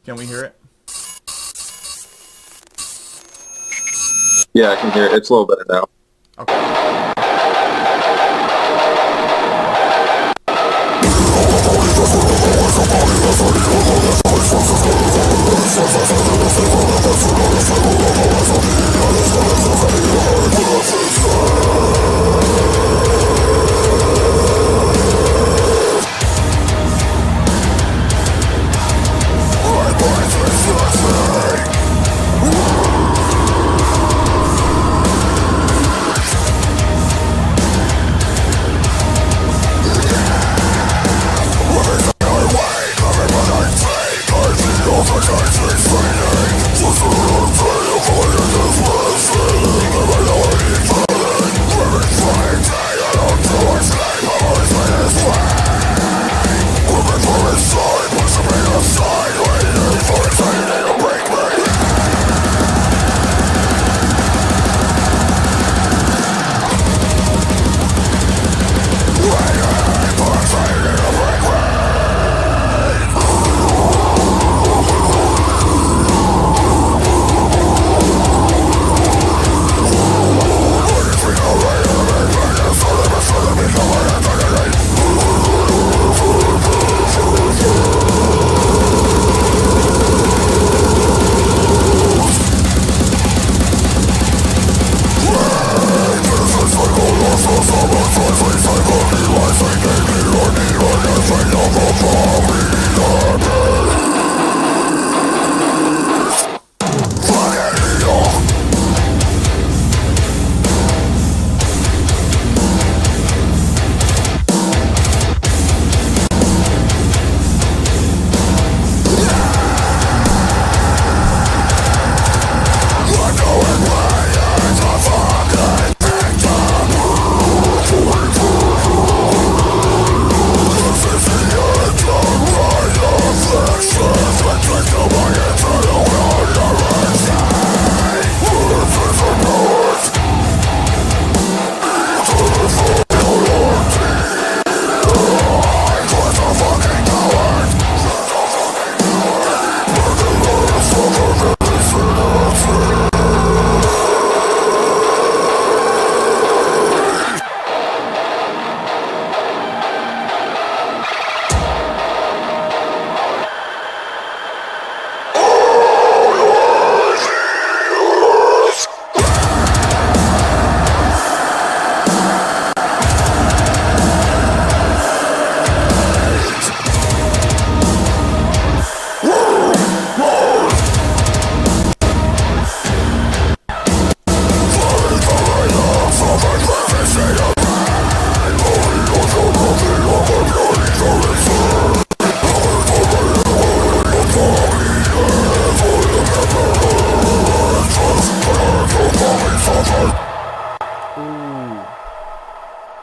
Can we hear it? Yeah, I can hear it. It's a little better now. Okay.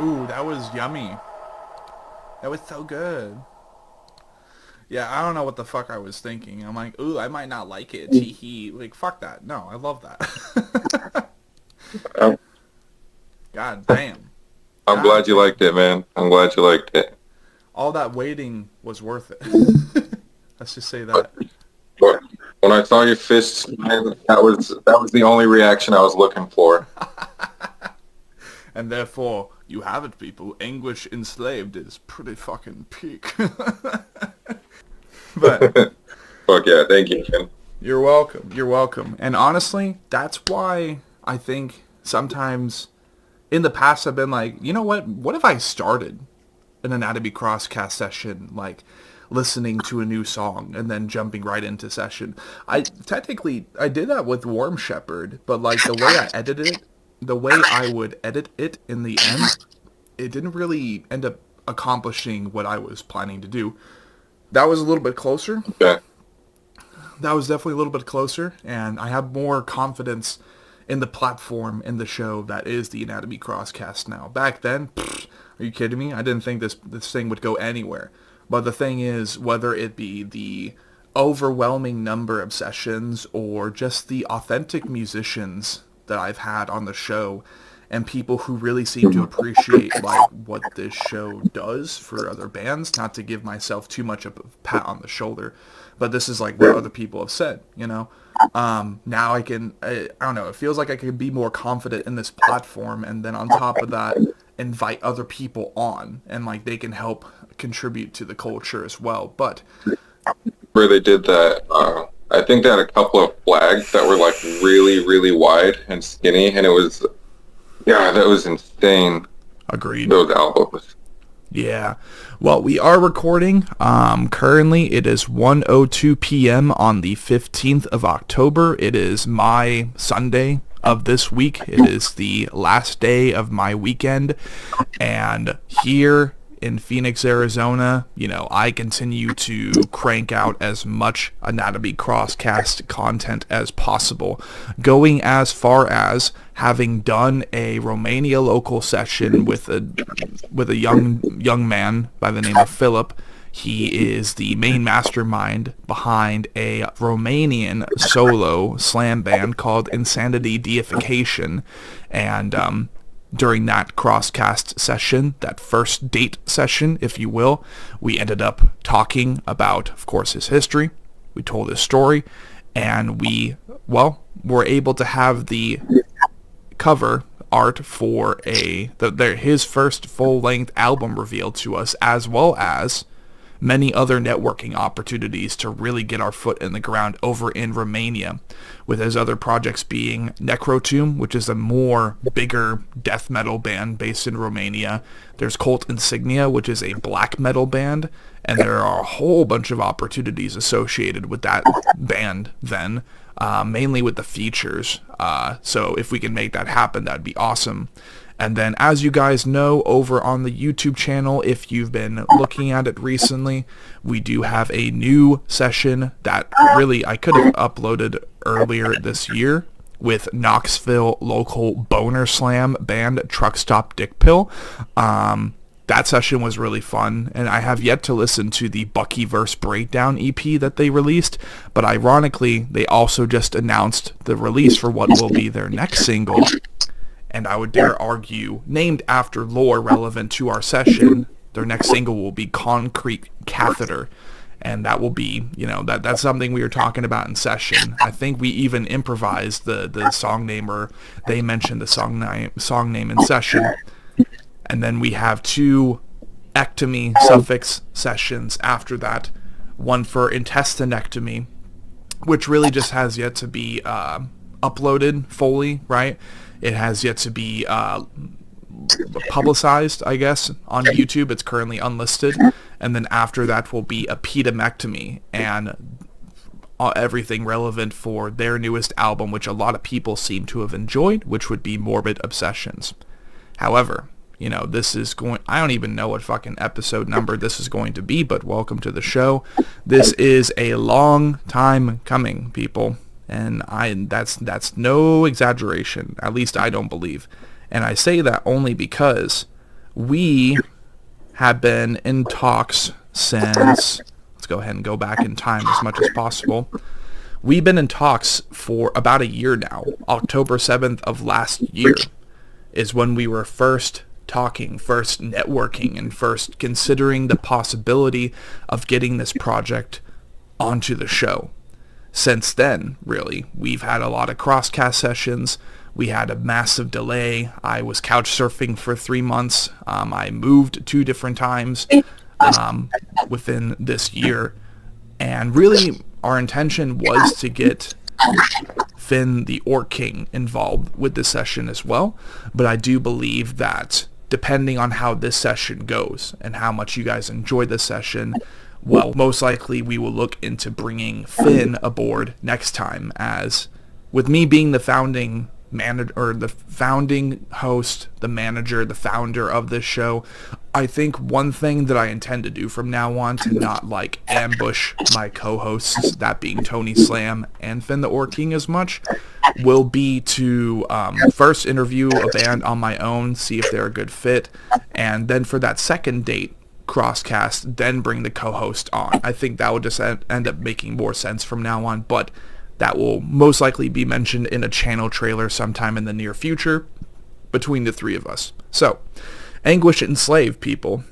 Ooh, that was yummy. That was so good. Yeah, I don't know what the fuck I was thinking. I'm like, ooh, I might not like it. Hee. Like, fuck that. No, I love that. God damn. I'm glad you liked it, man. I'm glad you liked it. All that waiting was worth it. Let's just say that. But when I saw your fists, man, that was the only reaction I was looking for. And therefore, you have it, people. Anguish Enslaved is pretty fucking peak. But Fuck yeah, thank you, man. You're welcome. You're welcome. And honestly, that's why I think sometimes in the past I've been like, you know what? What if I started an Anatomy Crosscast session, like listening to a new song and then jumping right into session? I did that with Warm Shepherd, but like the way I edited it, the way I would edit it in the end, it didn't really end up accomplishing what I was planning to do. That was a little bit closer. Okay. That was definitely a little bit closer, and I have more confidence in the platform in the show that is the Anatomy Crosscast now. Back then, are you kidding me? I didn't think this thing would go anywhere. But the thing is, whether it be the overwhelming number of sessions or just the authentic musicians that I've had on the show and people who really seem to appreciate like what this show does for other bands. Not to give myself too much of a pat on the shoulder, but this is like what other people have said, you know. Now I don't know, it feels like I could be more confident in this platform, and then on top of that, invite other people on, and like they can help contribute to the culture as well. But where they did that, I think they had a couple of flags that were like really, really wide and skinny, and it was, yeah, that was insane. Agreed. Those albums. Yeah. Well, we are recording. Currently, it is 1:02 p.m. on the 15th of October. It is my Sunday of this week. It is the last day of my weekend. And here in Phoenix, Arizona, you know, I continue to crank out as much Anatomy Crosscast content as possible, going as far as having done a Romania local session with a young man by the name of Philip. He is the main mastermind behind a Romanian solo slam band called Insanity Deification, and during that Crosscast session, that first date session, if you will, we ended up talking about, of course, his history. We told his story, and we, well, were able to have the cover art for his first full-length album revealed to us, as well as many other networking opportunities to really get our foot in the ground over in Romania, with his other projects being Necrotomb, which is a more bigger death metal band based in Romania. There's Cult Insignia, which is a black metal band, and there are a whole bunch of opportunities associated with that band then, mainly with the features. So if we can make that happen, that'd be awesome. And then, as you guys know, over on the YouTube channel, if you've been looking at it recently, we do have a new session that really I could have uploaded earlier this year with Knoxville local boner slam band Truck Stop Dick Pill. That session was really fun, and I have yet to listen to the Buckyverse Breakdown EP that they released, but ironically, they also just announced the release for what will be their next single, and I would dare argue, named after lore relevant to our session. Their next single will be Concrete Catheter, and that will be, you know, that's something we were talking about in session. I think we even improvised the song name, or they mentioned the song name in session. And then we have 2 ectomy suffix sessions after that, one for intestinectomy, which really just has yet to be uploaded fully, right? It has yet to be publicized, I guess, on YouTube. It's currently unlisted. And then after that will be a pedamectomy, and everything relevant for their newest album, which a lot of people seem to have enjoyed, which would be Morbid Obsessions. However, you know, this is I don't even know what fucking episode number this is going to be, but welcome to the show. This is a long time coming, people. And that's no exaggeration. At least I don't believe. And I say that only because we have been in talks since, let's go ahead and go back in time as much as possible. We've been in talks for about a year now. October 7th of last year is when we were first talking, first networking, and first considering the possibility of getting this project onto the show. Since then, really, we've had a lot of Crosscast sessions. We had a massive delay. I was couch surfing for 3 months. I moved 2 different times within this year. And really, our intention was to get Finn the Orc King involved with this session as well. But I do believe that depending on how this session goes and how much you guys enjoy this session, well, most likely we will look into bringing Finn aboard next time, as with me being the founding manager, or the founding host, the manager, the founder of this show, I think one thing that I intend to do from now on to not like ambush my co-hosts, that being Tony Slam and Finn the Orc King, as much, will be to first interview a band on my own, see if they're a good fit, and then for that second date, Crosscast, then bring the co-host on. I think that would just end up making more sense from now on, but that will most likely be mentioned in a channel trailer sometime in the near future. between the three of us. So, Anguish Enslaved, people.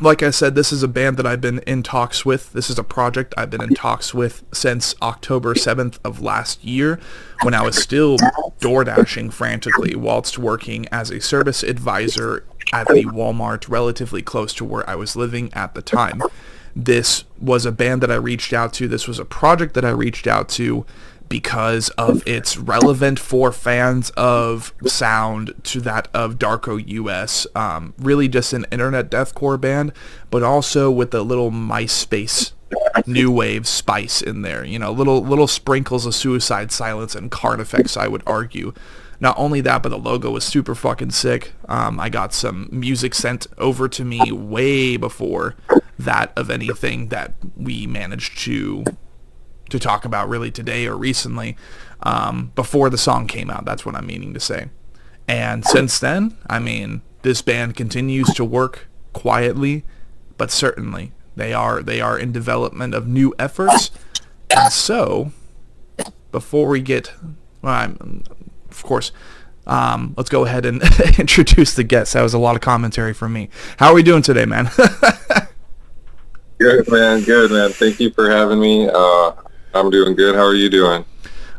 Like I said, this is a band that I've been in talks with. This is a project I've been in talks with since October 7th of last year, when I was still door dashing frantically whilst working as a service advisor at the Walmart relatively close to where I was living at the time. This was a band that I reached out to. This was a project that I reached out to because of its relevant for fans of sound to that of Darko US. Really just an internet deathcore band, but also with a little MySpace new wave spice in there. You know, little sprinkles of Suicide Silence and card effects, I would argue. Not only that, but the logo was super fucking sick. I got some music sent over to me way before that of anything that we managed to talk about really today or recently, before the song came out. That's what I'm meaning to say. And since then, I mean, this band continues to work quietly, but certainly they are in development of new efforts. And so, before we get, of course, let's go ahead and introduce the guests. That was a lot of commentary from me. How are we doing today, man? Good, man. Good, man. Thank you for having me. I'm doing good. How are you doing?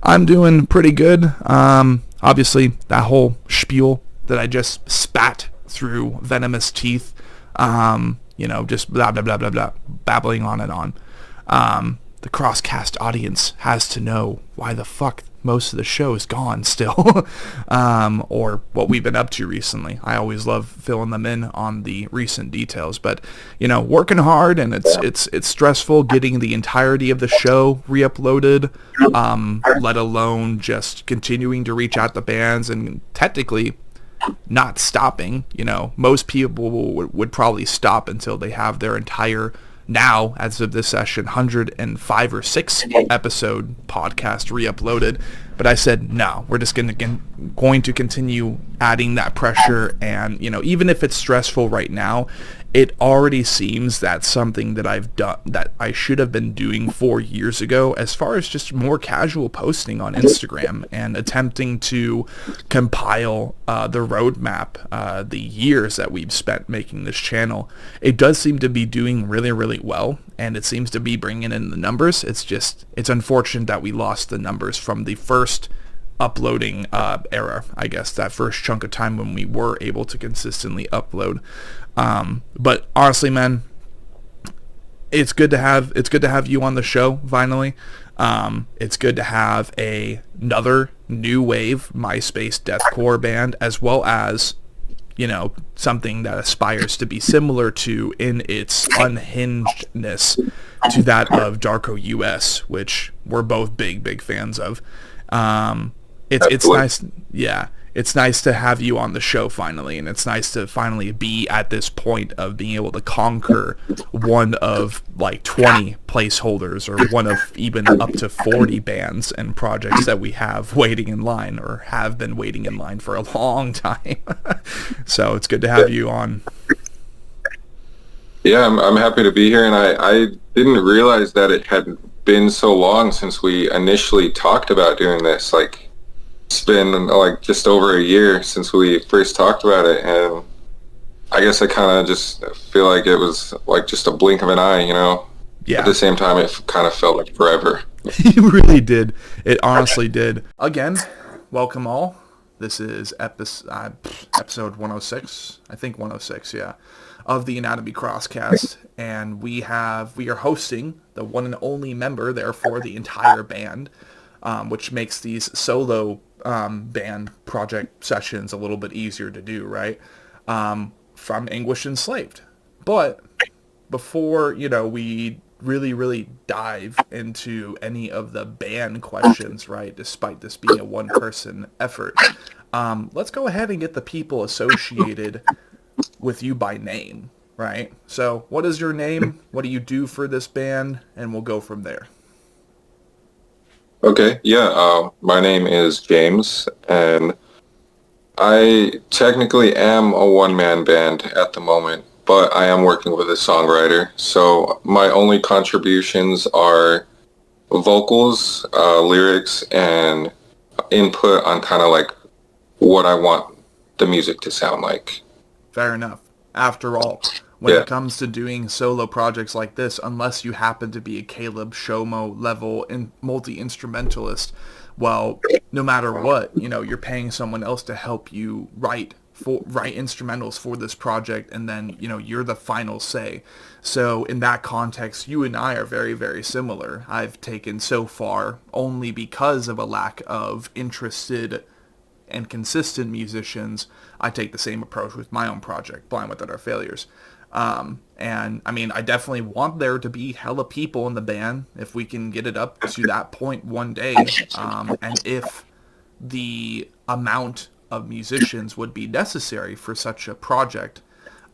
I'm doing pretty good. Obviously, that whole spiel that I just spat through venomous teeth, just blah, blah, blah, blah, blah, babbling on and on. The Crosscast audience has to know why the fuck most of the show is gone still, or what we've been up to recently. I always love filling them in on the recent details, but working hard, and it's stressful getting the entirety of the show re-uploaded, let alone just continuing to reach out to bands and technically not stopping. Most people would probably stop until they have their entire, now, as of this session, 105 or 6 episode podcast re-uploaded. But I said, no, we're just going to continue adding that pressure. And, even if it's stressful right now, it already seems that something that I've done, that I should have been doing 4 years ago, as far as just more casual posting on Instagram and attempting to compile the roadmap, the years that we've spent making this channel. It does seem to be doing really, really well, and it seems to be bringing in the numbers. It's unfortunate that we lost the numbers from the first uploading era, I guess, that first chunk of time when we were able to consistently upload. But honestly, man, it's good to have you on the show finally. It's good to have another new wave MySpace deathcore band, as well as something that aspires to be similar to, in its unhingedness, to that of Darko US, which we're both big fans of. It's nice, yeah. It's nice to have you on the show finally, and it's nice to finally be at this point of being able to conquer one of like 20 placeholders, or one of even up to 40 bands and projects that we have waiting in line, or have been waiting in line for a long time. So it's good to have you on. Yeah, I'm happy to be here, and I didn't realize that it had been so long since we initially talked about doing this. Like, it's been like just over a year since we first talked about it, and I guess I kind of just feel like it was like just a blink of an eye, Yeah. At the same time, it kind of felt like forever. It really did. It honestly did. Again, welcome all. This is episode 106. I think 106, yeah, of the Anatomy Crosscast, and we are hosting the one and only member, therefore the entire band, which makes these solo band project sessions a little bit easier to do, right? From Anguish Enslaved. But before, we really dive into any of the band questions, right, despite this being a one-person effort, let's go ahead and get the people associated with you by name, right? So what is your name? What do you do for this band? And we'll go from there. Okay, yeah, my name is James, and I technically am a one-man band at the moment, but I am working with a songwriter, so my only contributions are vocals, lyrics, and input on kind of like what I want the music to sound like. Fair enough. After all, when Yeah. it comes to doing solo projects like this, unless you happen to be a Caleb Shomo level multi-instrumentalist, well, no matter what, you're paying someone else to help you write instrumentals for this project, and then, you're the final say. So in that context, you and I are very, very similar. I've taken so far, only because of a lack of interested and consistent musicians, I take the same approach with my own project, Blind Without Our Failures. And I mean, I definitely want there to be hella people in the band if we can get it up to that point one day. And if the amount of musicians would be necessary for such a project,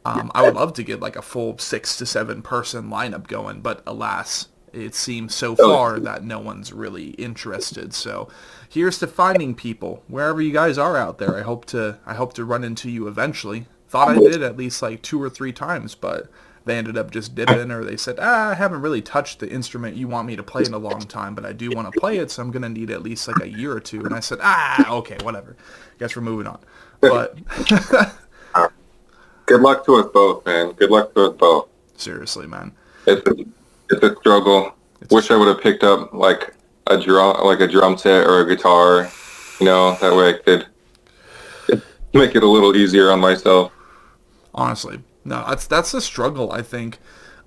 I would love to get like a full 6 to 7 person lineup going, but alas, it seems so far that no one's really interested. So here's to finding people wherever you guys are out there. I hope to run into you eventually. Thought I did at least like 2 or 3 times, but they ended up just dipping, or they said, I haven't really touched the instrument you want me to play in a long time, but I do want to play it, so I'm going to need at least like a year or 2. And I said, okay, whatever. Guess we're moving on. But good luck to us both, man. Good luck to us both. Seriously, man. It's a struggle. Wish I would have picked up like a drum set or a guitar, that way I could make it a little easier on myself. Honestly, no, that's the struggle, I think,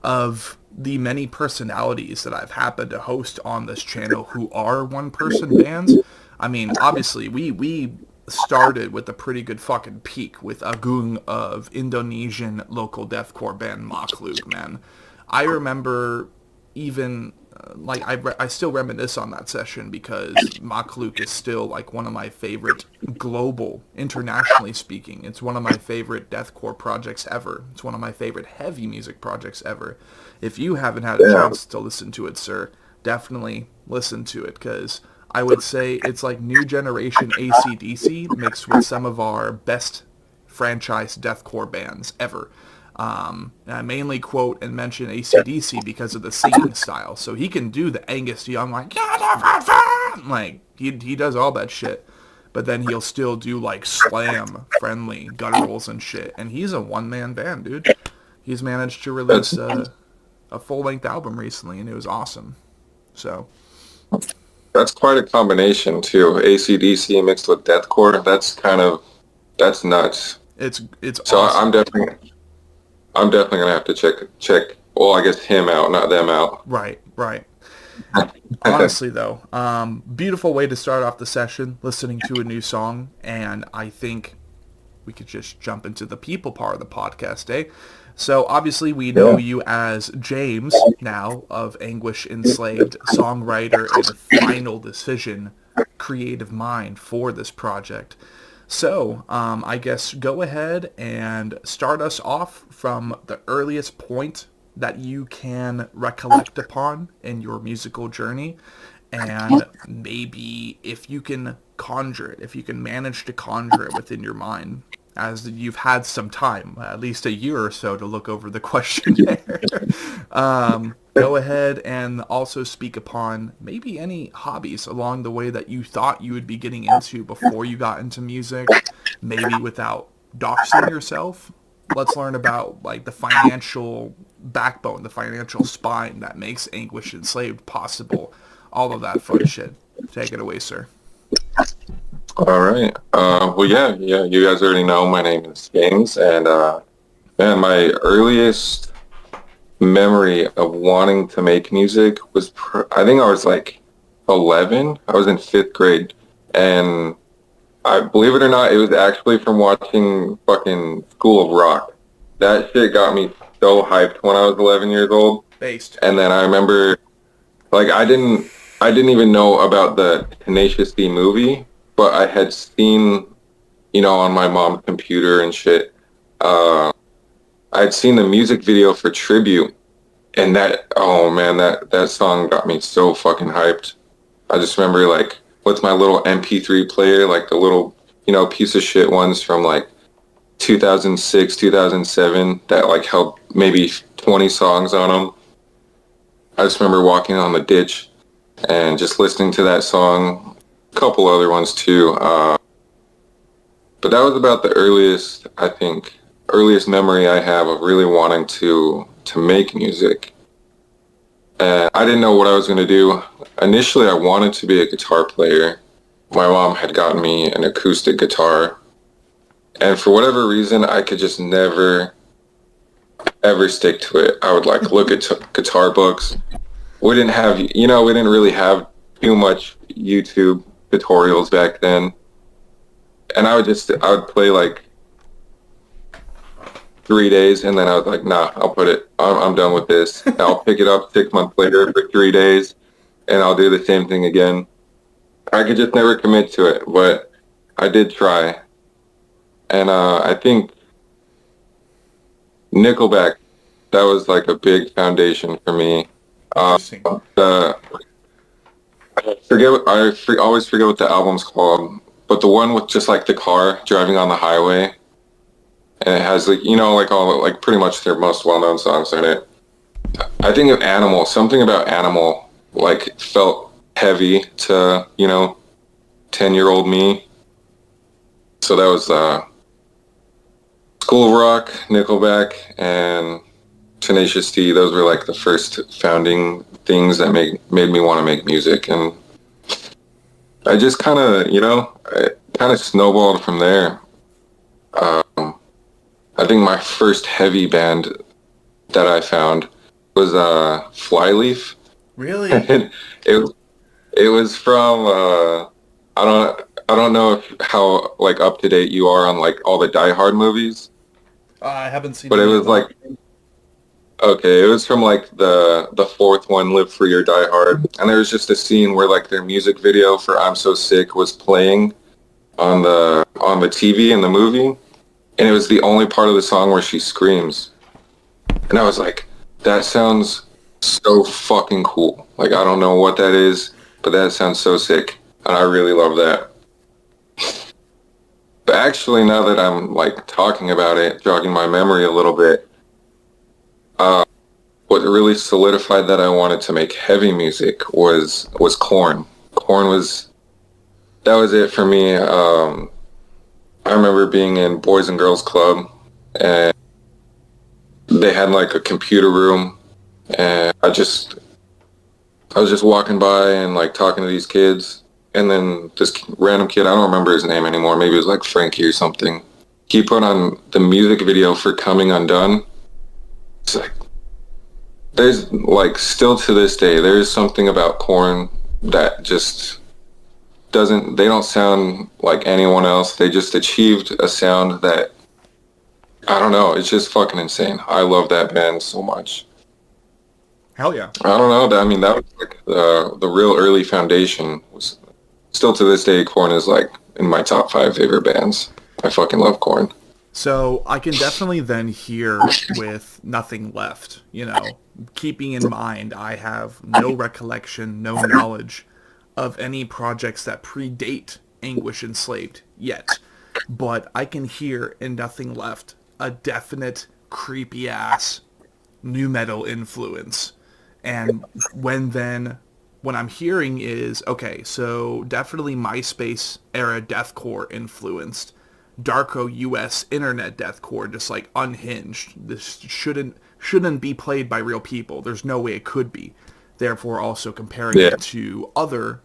of the many personalities that I've happened to host on this channel who are one-person bands. I mean, obviously, we started with a pretty good fucking peak with Agung of Indonesian local deathcore band Makhluk, man. I remember even I still reminisce on that session because Makhluk is still like one of my favorite global, internationally speaking. It's one of my favorite deathcore projects ever. It's one of my favorite heavy music projects ever. If you haven't had a chance to listen to it, sir, definitely listen to it, because I would say it's like new generation AC/DC mixed with some of our best franchise deathcore bands ever. And I mainly quote and mention AC/DC because of the singing style. So he can do the Angus Young, like he does all that shit. But then he'll still do like slam friendly gutturals and shit. And he's a one-man band, dude. He's managed to release a full-length album recently, and it was awesome. So that's quite a combination too. AC/DC mixed with deathcore. That's nuts. It's so awesome. I'm definitely gonna have to check. Well, I guess him out, not them out. Right. Honestly, though, beautiful way to start off the session, listening to a new song, and I think we could just jump into the people part of the podcast, eh? So obviously we know you as James now of Anguish Enslaved, songwriter and final decision creative mind for this project. So, I guess go ahead and start us off from the earliest point that you can recollect upon in your musical journey, and maybe if you can conjure it, if you can manage to conjure it within your mind, as you've had some time, at least a year or so, to look over the questionnaire. Go ahead and also speak upon maybe any hobbies along the way that you thought you would be getting into before you got into music, maybe without doxing yourself. Let's learn about like the financial backbone, the financial spine that makes Anguish Enslaved possible. All of that fun shit. Take it away, sir. All right. Well, yeah. You guys already know my name is James, and man, my earliest memory of wanting to make music was I think I was like 11. I was in 5th grade, and I believe it or not, it was actually from watching fucking School of Rock. That shit got me so hyped when I was 11 years old. Based. And then I remember, like, I didn't even know about the Tenacious D movie, but I had seen, on my mom's computer and shit, I had seen the music video for Tribute, and that song got me so fucking hyped. I just remember, like, with my little MP3 player, like the little, piece of shit ones from, like, 2006, 2007, that, like, held maybe 20 songs on them. I just remember walking on the ditch and just listening to that song, a couple other ones, too. But that was about the earliest memory I have of really wanting to make music. I didn't know what I was going to do. Initially, I wanted to be a guitar player. My mom had gotten me an acoustic guitar. And for whatever reason, I could just never, ever stick to it. I would like look at guitar books. We didn't have, we didn't really have too much YouTube tutorials back then. And I would play like 3 days, and then I was like, nah, I'm done with this. I'll pick it up 6 months later for 3 days, and I'll do the same thing again. I could just never commit to it, but I did try. And I think Nickelback, that was like a big foundation for me. Interesting. Always forget what the album's called, but the one with just like the car driving on the highway, and it has like like all like pretty much their most well-known songs in it. I think of Animal. Something about Animal like felt heavy to 10-year-old me. So that was School of Rock, Nickelback, and Tenacious D. Those were like the first founding things that made me want to make music, and I just kind of snowballed from there. I think my first heavy band that I found was Flyleaf. Really? And it was from I don't know how like up to date you are on like all the Die Hard movies. I haven't seen. But it was like, okay, it was from like the fourth one, Live Free or Die Hard, and there was just a scene where like their music video for I'm So Sick was playing on the TV in the movie, and it was the only part of the song where she screams, and I was like, that sounds so fucking cool. Like I don't know what that is, but that sounds so sick, and I really love that. But actually, now that I'm like talking about it, jogging my memory a little bit, what really solidified that I wanted to make heavy music was Korn. That was it for me. I remember being in Boys and Girls Club, and they had like a computer room, and I was just walking by and like talking to these kids. And then this random kid, I don't remember his name anymore, maybe it was like Frankie or something, he put on the music video for Coming Undone. It's like, there's like, still to this day, there's something about Korn that just they don't sound like anyone else. They just achieved a sound that, I don't know, it's just fucking insane. I love that band so much. Hell yeah. I don't know, that was like the real early foundation. Was still to this day, Korn is like in my top 5 favorite bands. I fucking love Korn. So I can definitely then hear with Nothing Left, keeping in mind I have no recollection, no knowledge of any projects that predate Anguish Enslaved yet. But I can hear in Nothing Left a definite creepy ass nu metal influence. And when I'm hearing is, okay, so definitely MySpace era deathcore influenced. Darko US Internet Deathcore, just like unhinged. This shouldn't be played by real people. There's no way it could be. Therefore, also comparing it to other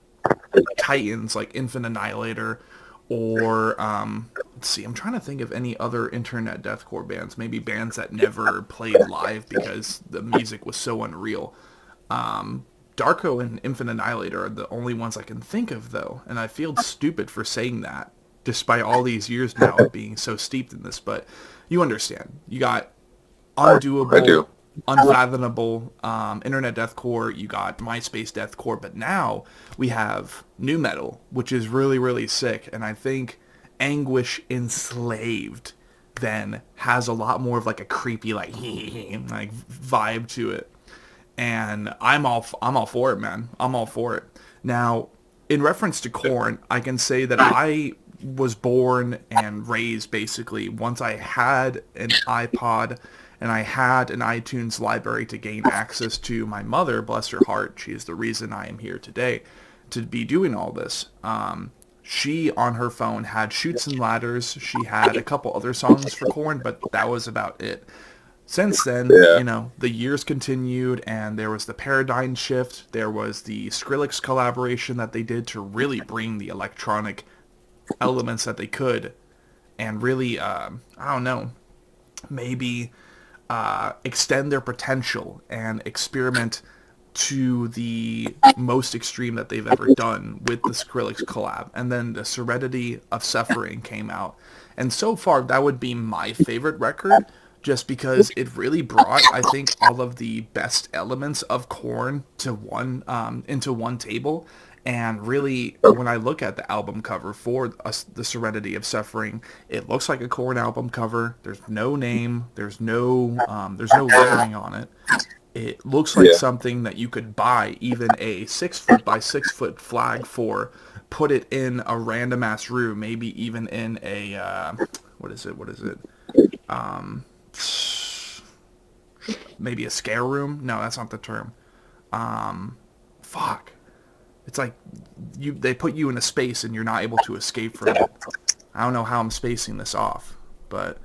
titans like Infant Annihilator, or let's see, I'm trying to think of any other Internet Deathcore bands. Maybe bands that never played live because the music was so unreal. Darko and Infant Annihilator are the only ones I can think of, though, and I feel stupid for saying that, despite all these years now of being so steeped in this, but you understand. You got Undoable, I do. Unfathomable, Internet Deathcore, you got MySpace Deathcore, but now we have nu metal, which is really, really sick, and I think Anguish Enslaved then has a lot more of like a creepy, like vibe to it. And I'm all for it, man. I'm all for it. Now, in reference to Korn, I can say that I was born and raised basically once I had an iPod and I had an iTunes library to gain access to. My mother, bless her heart, she is the reason I am here today to be doing all this. she on her phone had Chutes and Ladders. She had a couple other songs for Korn, but that was about it. Since then, Yeah. you know, the years continued, and there was the paradigm shift. There was the Skrillex collaboration that they did to really bring the electronic elements that they could, and really, I don't know, maybe extend their potential and experiment to the most extreme that they've ever done with the Skrillex collab. And then the Serenity of Suffering came out. And so far, that would be my favorite record, just because it really brought, I think, all of the best elements of Korn to one into one table. And really, when I look at the album cover for the Serenity of Suffering, it looks like a Korn album cover. There's no name. There's no lettering on it. It looks like Yeah. something that you could buy even a 6 foot by 6 foot flag for, put it in a random ass room, maybe even in a what is it? Maybe a scare room? No, that's not the term. Fuck. It's like they put you in a space and you're not able to escape from it. I don't know how I'm spacing this off, but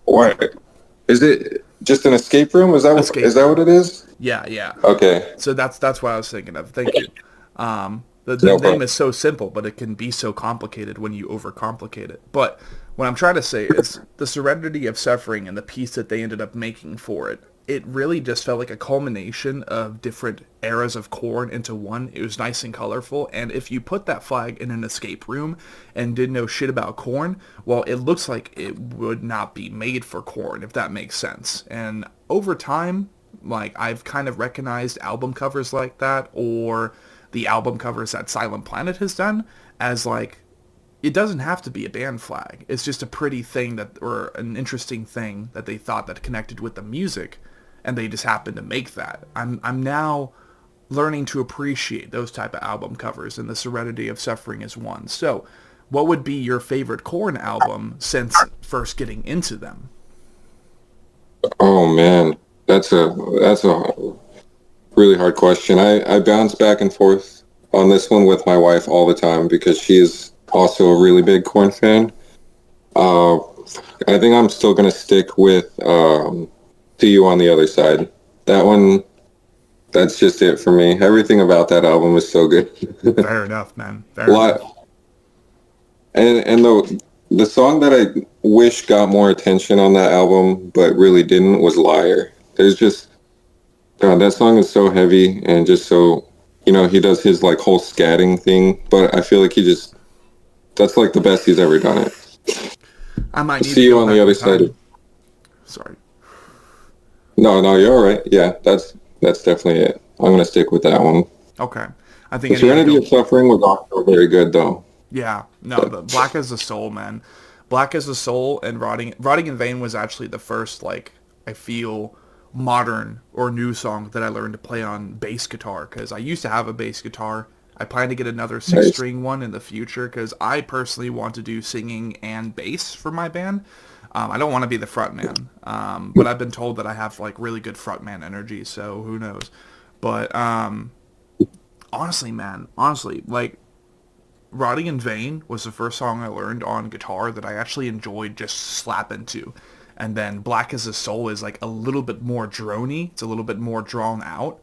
What? Is it just an escape room? Is that what it is? yeah. Okay. So that's what I was thinking of. Thank you. The No name problem. is so simple, but it can be so complicated when you overcomplicate it. But what I'm trying to say is the Serenity of Suffering and the piece that they ended up making for it, it really just felt like a culmination of different eras of Korn into one. It was nice and colorful, and if you put that flag in an escape room and didn't know shit about Korn, well, it looks like it would not be made for Korn, if that makes sense. And over time, like, I've kind of recognized album covers like that, or the album covers that Silent Planet has done, as like, it doesn't have to be a band flag. It's just a pretty thing that, or an interesting thing that they thought that connected with the music, and they just happened to make that. I'm now learning to appreciate those type of album covers, and the Serenity of Suffering is one. So, what would be your favorite Korn album since first getting into them? Oh man, that's a really hard question. I bounce back and forth on this one with my wife all the time because she's also a really big Korn fan. Uh, I think I'm still gonna stick with "See You on the Other Side." That one, that's just it for me. Everything about that album is so good. Fair enough, man. A Fair enough. lot, and the song that I wish got more attention on that album, but really didn't, was "Liar." There's just God, that song is so heavy and just so, he does his like whole scatting thing, but I feel like that's like the best he's ever done it. I might need See to You go on back the Other in Side. time. Sorry. No, you're all right. Yeah, that's definitely it. I'm gonna stick with that one. Okay. I think The I need to Serenity go. of Suffering was also very good though. Yeah, no, the Black as the Soul, man. Black as the Soul and Rotting in Vain was actually the first, like, I feel, modern or new song that I learned to play on bass guitar, because I used to have a bass guitar. I plan to get another Nice. six-string one in the future, because I personally want to do singing and bass for my band. I don't want to be the front man, but I've been told that I have, like, really good frontman energy, so who knows. But honestly, like, Rotting in Vain was the first song I learned on guitar that I actually enjoyed just slapping to. And then Black as a Soul is like a little bit more drony. It's a little bit more drawn out.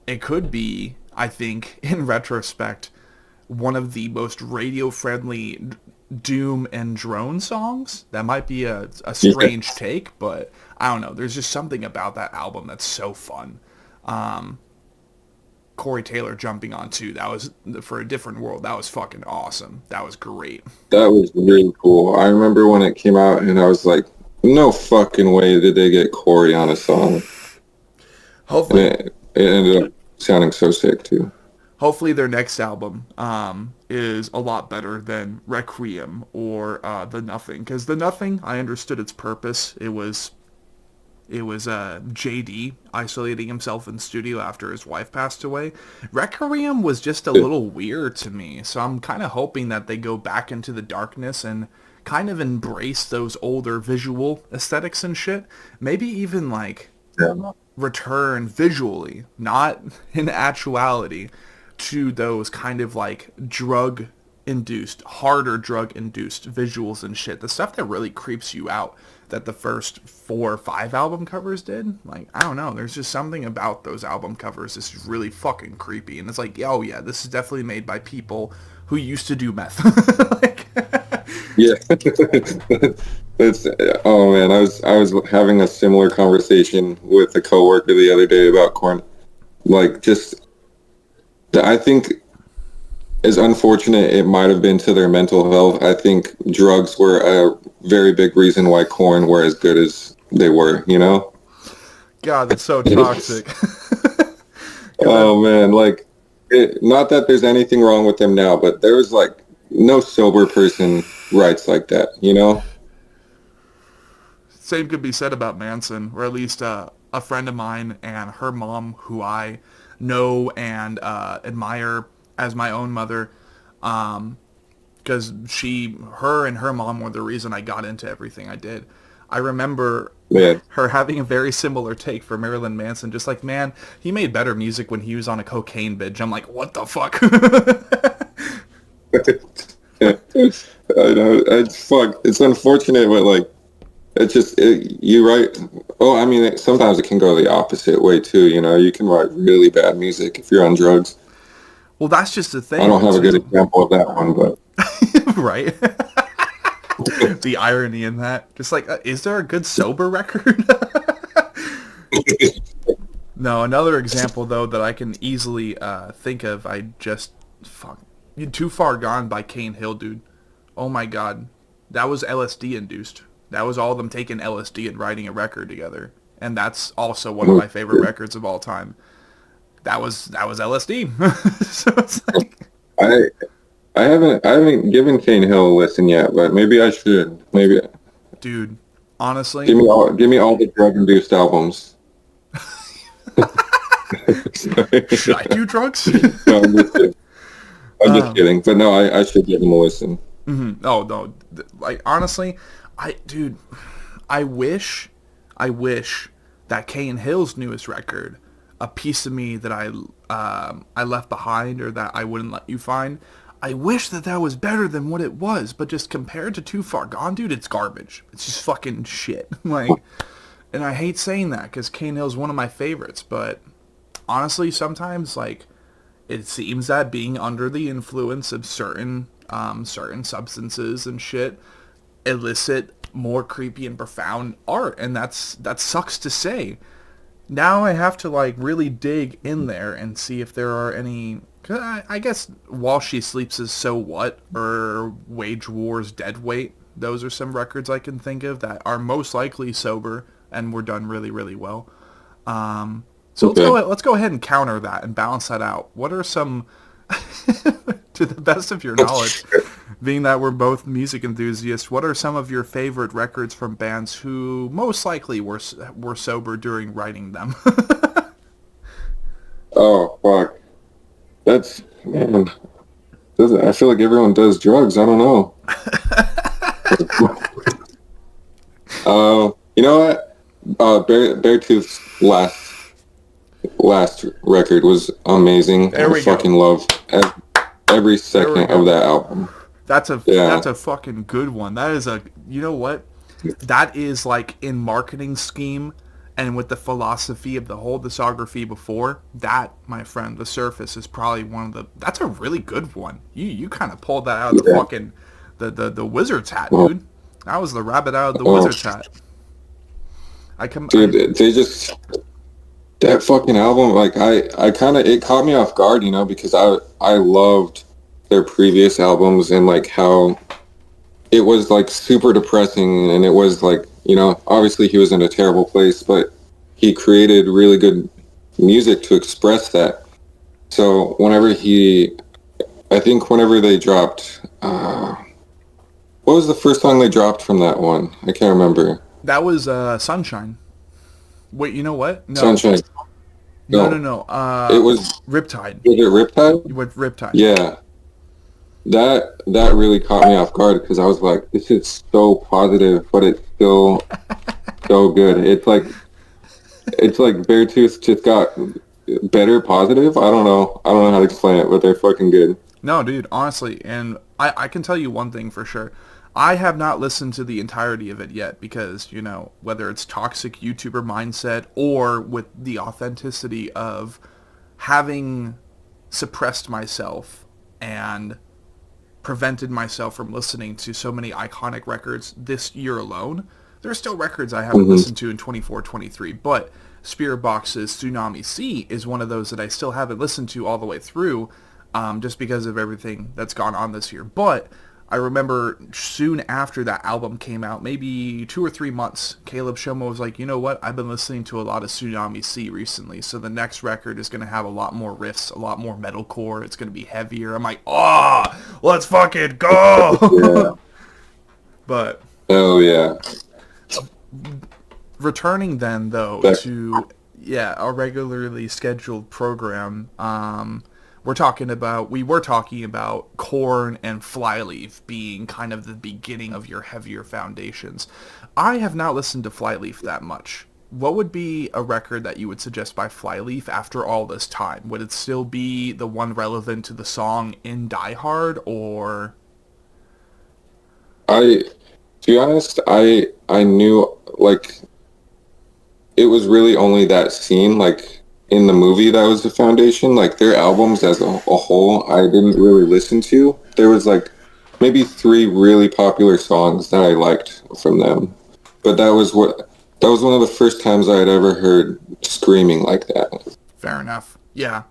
It could be, I think, in retrospect, one of the most radio-friendly doom and drone songs. That might be a strange take, but I don't know. There's just something about that album that's so fun. Corey Taylor jumping on too. That was for a different world. That was fucking awesome. That was great. That was really cool. I remember when it came out and I was like, no fucking way did they get Corey on a song. And Hopefully, it ended up sounding so sick too. hopefully their next album is a lot better than Requiem or The Nothing. Because The Nothing, I understood its purpose. It was JD isolating himself in studio after his wife passed away. Requiem was just a little weird to me, so I'm kind of hoping that they go back into the darkness and kind of embrace those older visual aesthetics and shit. Maybe even like Yeah. return visually, not in actuality, to those kind of like harder drug-induced visuals and shit, the stuff that really creeps you out that the first 4 or 5 album covers did, like, I don't know, there's just something about those album covers that's just really fucking creepy, and it's like, oh yeah, this is definitely made by people who used to do meth. Like, yeah. That's, oh man, I was having a similar conversation with a coworker the other day about Korn. Like, just, I think, as unfortunate it might have been to their mental health, I think drugs were a very big reason why Korn were as good as they were, you know? God, that's so toxic. Oh man, like, not that there's anything wrong with them now, but there was like no sober person writes like that, you know? Same could be said about Manson, or at least a friend of mine and her mom, who I know and admire as my own mother, because her and her mom were the reason I got into everything I did. I remember her having a very similar take for Marilyn Manson, just like, man, he made better music when he was on a cocaine binge. I'm like, what the fuck? I know, it's unfortunate, but like, it's just, you write, oh, I mean, sometimes it can go the opposite way too, you know, you can write really bad music if you're on drugs. Well, that's just the thing. I don't have a good example of that one, but... Right? The irony in that. Just like, is there a good sober record? No, another example, though, that I can easily think of, Too Far Gone by Cane Hill, dude. Oh my god. That was LSD induced. That was all of them taking LSD and writing a record together. And that's also one of my favorite records of all time. That was LSD. So it's like, I haven't given Cane Hill a listen yet, but maybe I should. Maybe. Dude, honestly, give me all the drug-induced albums. Should I do drugs? No, I'm just kidding. I'm just kidding. But no, I should give them a listen. Mm-hmm. Oh no, like honestly, I wish that Cane Hill's newest record, A Piece of Me That I Left Behind, or That I Wouldn't Let You Find, I wish that was better than what it was, but just compared to Too Far Gone, dude, it's garbage. It's just fucking shit. Like, and I hate saying that because Cane Hill's one of my favorites, but honestly, sometimes, like, it seems that being under the influence of certain substances and shit elicit more creepy and profound art, and that sucks to say. Now I have to, like, really dig in there and see if there are any... I guess While She Sleeps is So What, or Wage War's Dead Weight. Those are some records I can think of that are most likely sober and were done really, really well. So let's go ahead and counter that and balance that out. What are some, to the best of your knowledge, being that we're both music enthusiasts, what are some of your favorite records from bands who most likely were sober during writing them? Oh, fuck. That's, man, I feel like everyone does drugs. I don't know. You know what? Beartooth's last record was amazing. I fucking love every second of that album. That's a fucking good one. That is you know what? That is like in marketing scheme and with the philosophy of the whole discography before, that, my friend, The Surface is probably that's a really good one. You kind of pulled that out of the fucking, the wizard's hat, dude. That was the rabbit out of the wizard's hat. That fucking album, like, it caught me off guard, you know, because I loved their previous albums and, like, how it was, like, super depressing, and it was, like, you know, obviously he was in a terrible place, but he created really good music to express that. So whenever they dropped, what was the first song they dropped from that one? I can't remember. That was Sunshine. Wait, you know what? No. Sunshine. No. It was Riptide. Was it Riptide? With Riptide. Yeah. That really caught me off guard because I was like, this is so positive, but it's still so good. It's like Beartooth just got better, positive. I don't know how to explain it, but they're fucking good. No, dude, honestly, and I can tell you one thing for sure. I have not listened to the entirety of it yet because, you know, whether it's toxic YouTuber mindset or with the authenticity of having suppressed myself and prevented myself from listening to so many iconic records this year alone. There are still records I haven't listened to in 24, 23, but Spirit Box's Tsunami Sea is one of those that I still haven't listened to all the way through, just because of everything that's gone on this year. But I remember soon after that album came out, maybe 2 or 3 months, Caleb Shoma was like, you know what, I've been listening to a lot of Tsunami Sea recently, so the next record is going to have a lot more riffs, a lot more metalcore, it's going to be heavier. I'm like, oh, let's fucking go! Yeah. But... Oh, yeah. Returning then, though, to, our regularly scheduled program, we were talking about Korn and Flyleaf being kind of the beginning of your heavier foundations. I have not listened to Flyleaf that much. What would be a record that you would suggest by Flyleaf after all this time? Would it still be the one relevant to the song in Die Hard, or... To be honest, I knew, like, it was really only that scene, like, in the movie that was the foundation. Like, their albums as a whole, I didn't really listen to. There was, like, maybe 3 really popular songs that I liked from them. But that was one of the first times I had ever heard screaming like that. Fair enough. Yeah.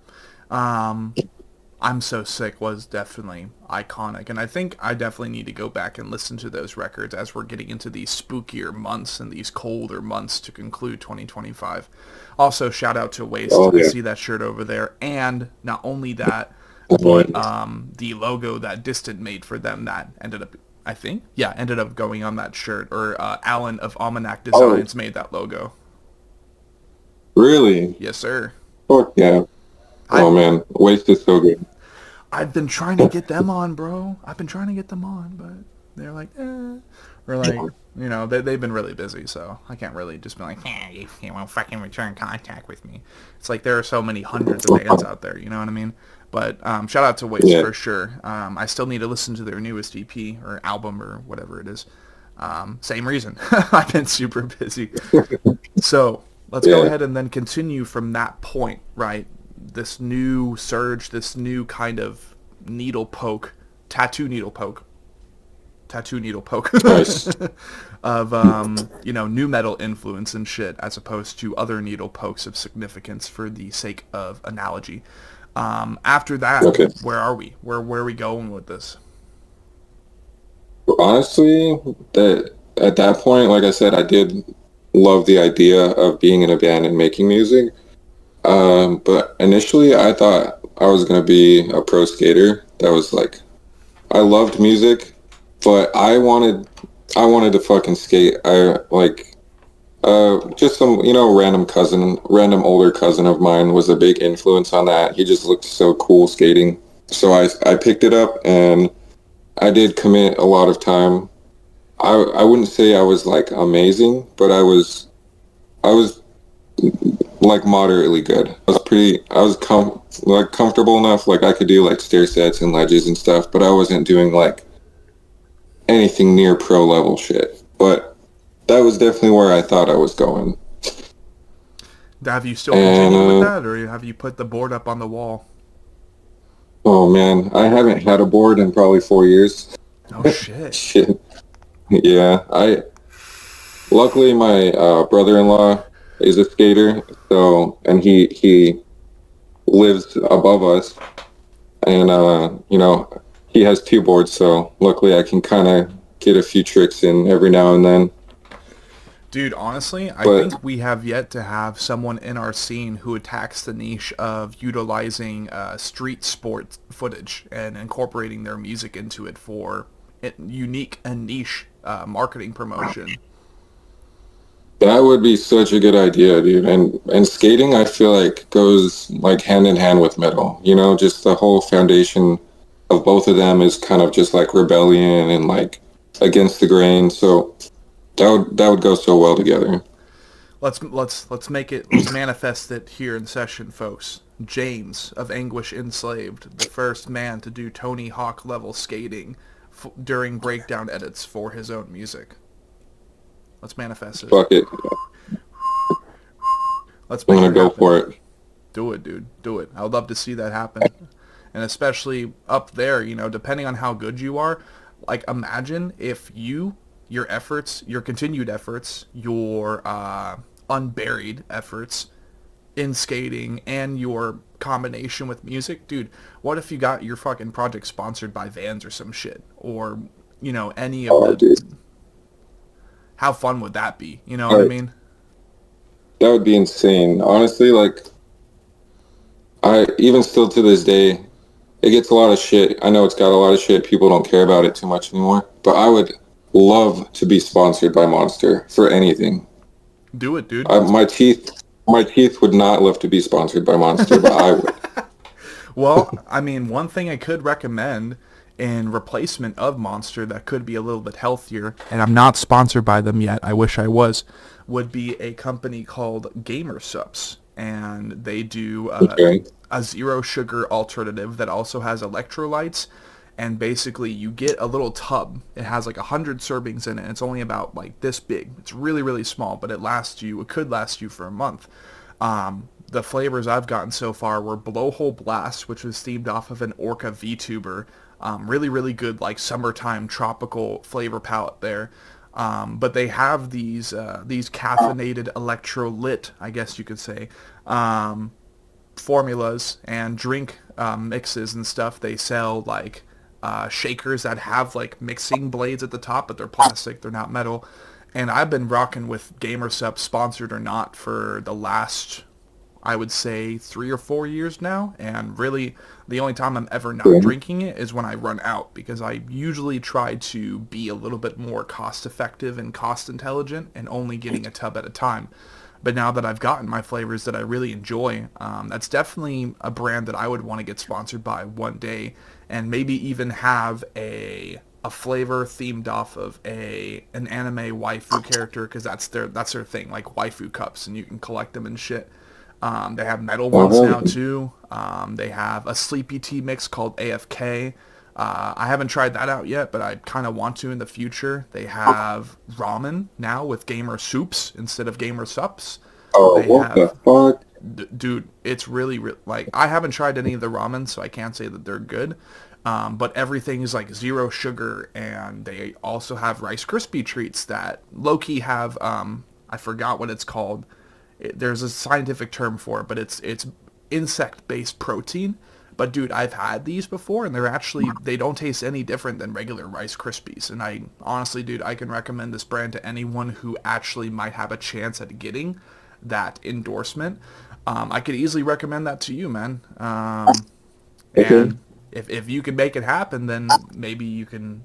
I'm So Sick was definitely iconic, and I think I definitely need to go back and listen to those records as we're getting into these spookier months and these colder months to conclude 2025. Also, shout out to Waste. I see that shirt over there, and not only that, but the logo that Distant made for them that ended up going on that shirt, or Alan of Almanac Designs made that logo. Really? Yes, sir. Fuck yeah. Man, Waste is so good. I've been trying to get them on, bro. I've been trying to get them on, but they're like, eh. Or like, you know, they've been really busy, so I can't really just be like, you won't fucking return contact with me. It's like there are so many hundreds of bands out there, you know what I mean? But shout out to Waste for sure. I still need to listen to their newest EP or album or whatever it is. Same reason. I've been super busy. So let's go ahead and then continue from that point, right? This new surge, this new kind of tattoo needle poke Nice. of you know, nu metal influence and shit, as opposed to other needle pokes of significance for the sake of analogy. After that, where are we? Where are we going with this? Honestly, at that point, like I said, I did love the idea of being in a band and making music. But initially I thought I was going to be a pro skater. That was like, I loved music, but I wanted to fucking skate. Just some, you know, random older cousin of mine was a big influence on that. He just looked so cool skating. So I picked it up and I did commit a lot of time. I wouldn't say I was like amazing, but I was like moderately good. I was comfortable enough, like I could do like stair sets and ledges and stuff, but I wasn't doing like anything near pro level shit. But that was definitely where I thought I was going. Have you still continued with that, or have you put the board up on the wall? Oh man, I haven't had a board in probably 4 years. Oh shit. Shit. Yeah, luckily my brother-in-law is a skater, and he lives above us, and you know, he has 2 boards, so luckily I can kind of get a few tricks in every now and then. Dude, honestly, I think we have yet to have someone in our scene who attacks the niche of utilizing street sport footage and incorporating their music into it for unique and niche marketing promotion. That would be such a good idea, dude. And skating, I feel like, goes like hand in hand with metal. You know, just the whole foundation of both of them is kind of just like rebellion and like against the grain. So that would go so well together. Let's make it. Let's manifest it here in session, folks. James of Anguish Enslaved, the first man to do Tony Hawk level skating during breakdown edits for his own music. Let's manifest it. Fuck it. Let's I'm make gonna it go happen. for it. Do it, dude. Do it. I would love to see that happen. And especially up there, you know, depending on how good you are, like imagine if your efforts, your continued efforts, your unburied efforts in skating and your combination with music, dude, what if you got your fucking project sponsored by Vans or some shit? Or, you know, any of Oh, the... dude. How fun would that be? You know what I mean? That would be insane. Honestly, like, I even still to this day, it gets a lot of shit. I know it's got a lot of shit. People don't care about it too much anymore. But I would love to be sponsored by Monster for anything. Do it, dude. My teeth would not love to be sponsored by Monster, but I would. Well, I mean, one thing I could recommend in replacement of Monster that could be a little bit healthier, and I'm not sponsored by them yet, I wish I was, would be a company called Gamer Sups. And they do a zero sugar alternative that also has electrolytes. And basically you get a little tub. It has like 100 servings in it. It's only about like this big. It's really, really small, but it could last you for a month. The flavors I've gotten so far were Blowhole Blast, which was themed off of an Orca VTuber. Really, really good, like summertime tropical flavor palette there. But they have these caffeinated electrolyte, I guess you could say, formulas and drink mixes and stuff. They sell like shakers that have like mixing blades at the top, but they're plastic, they're not metal. And I've been rocking with GamerSup, sponsored or not, for the last, I would say, 3 or 4 years now. And really, the only time I'm ever not drinking it is when I run out, because I usually try to be a little bit more cost effective and cost intelligent and only getting a tub at a time. But now that I've gotten my flavors that I really enjoy, that's definitely a brand that I would want to get sponsored by one day, and maybe even have a flavor themed off of an anime waifu character, because that's their thing, like waifu cups, and you can collect them and shit. They have metal ones now too. They have a sleepy tea mix called AFK. I haven't tried that out yet, but I kind of want to in the future. They have ramen now with Gamer Soups instead of Gamer Sups. Oh, what the fuck? Dude, it's really, like, I haven't tried any of the ramen, so I can't say that they're good. But everything is like zero sugar, and they also have Rice Krispie treats that low-key have, I forgot what it's called. There's a scientific term for it, but it's insect-based protein. But dude, I've had these before, and they don't taste any different than regular Rice Krispies. And I honestly, dude, I can recommend this brand to anyone who actually might have a chance at getting that endorsement. I could easily recommend that to you, man. And if you can make it happen, then maybe you can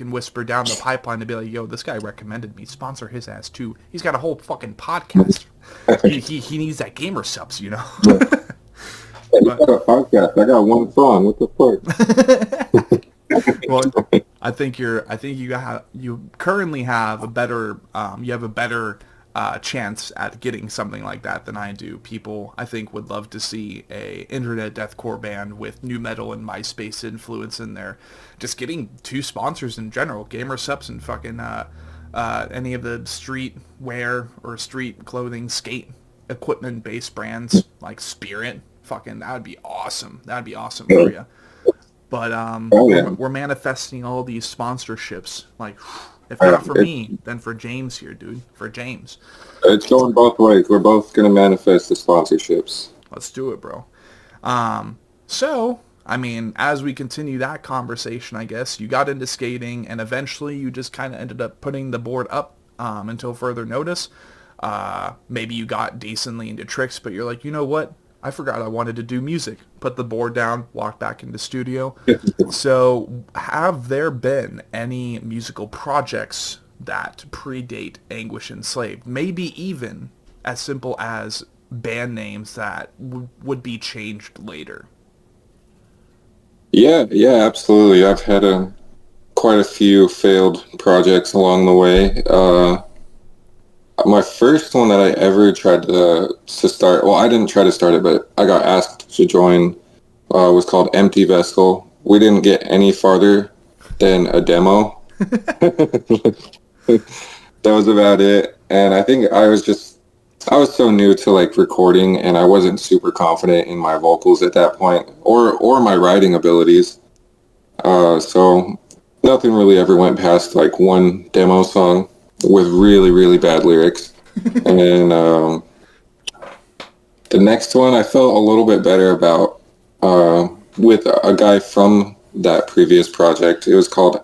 whisper down the pipeline to be like, yo, this guy recommended me, sponsor his ass too. He's got a whole fucking podcast. he needs that Gamer Subs, you know. But, got a podcast. I got one song. What the fuck? Well, I think you currently have a better chance at getting something like that than I do. People, I think, would love to see a Internet Deathcore band with nu metal and MySpace influence in there. Just getting 2 sponsors in general, Gamer Subs and fucking any of the street wear or street clothing skate equipment based brands like Spirit. Fucking, that would be awesome. That would be awesome for you. But we're manifesting all these sponsorships. Like, if not for me, then for James here, dude. For James. It's going both ways. We're both gonna manifest the sponsorships. Let's do it, bro. So, I mean, as we continue that conversation, I guess you got into skating, and eventually you just kind of ended up putting the board up until further notice. Maybe you got decently into tricks, but you're like, you know what? I forgot I wanted to do music. Put the board down, walk back into studio. So have there been any musical projects that predate Anguish Enslaved? Maybe even as simple as band names that would be changed later. Yeah, absolutely. I've had quite a few failed projects along the way. my first one that I ever tried to start. Well, I didn't try to start it, but I got asked to join. Was called Empty Vessel. We didn't get any farther than a demo. That was about it. And I think I was so new to like recording, and I wasn't super confident in my vocals at that point, or my writing abilities. So nothing really ever went past like one demo song with really, really bad lyrics. And then the next one I felt a little bit better about with a guy from that previous project. It was called,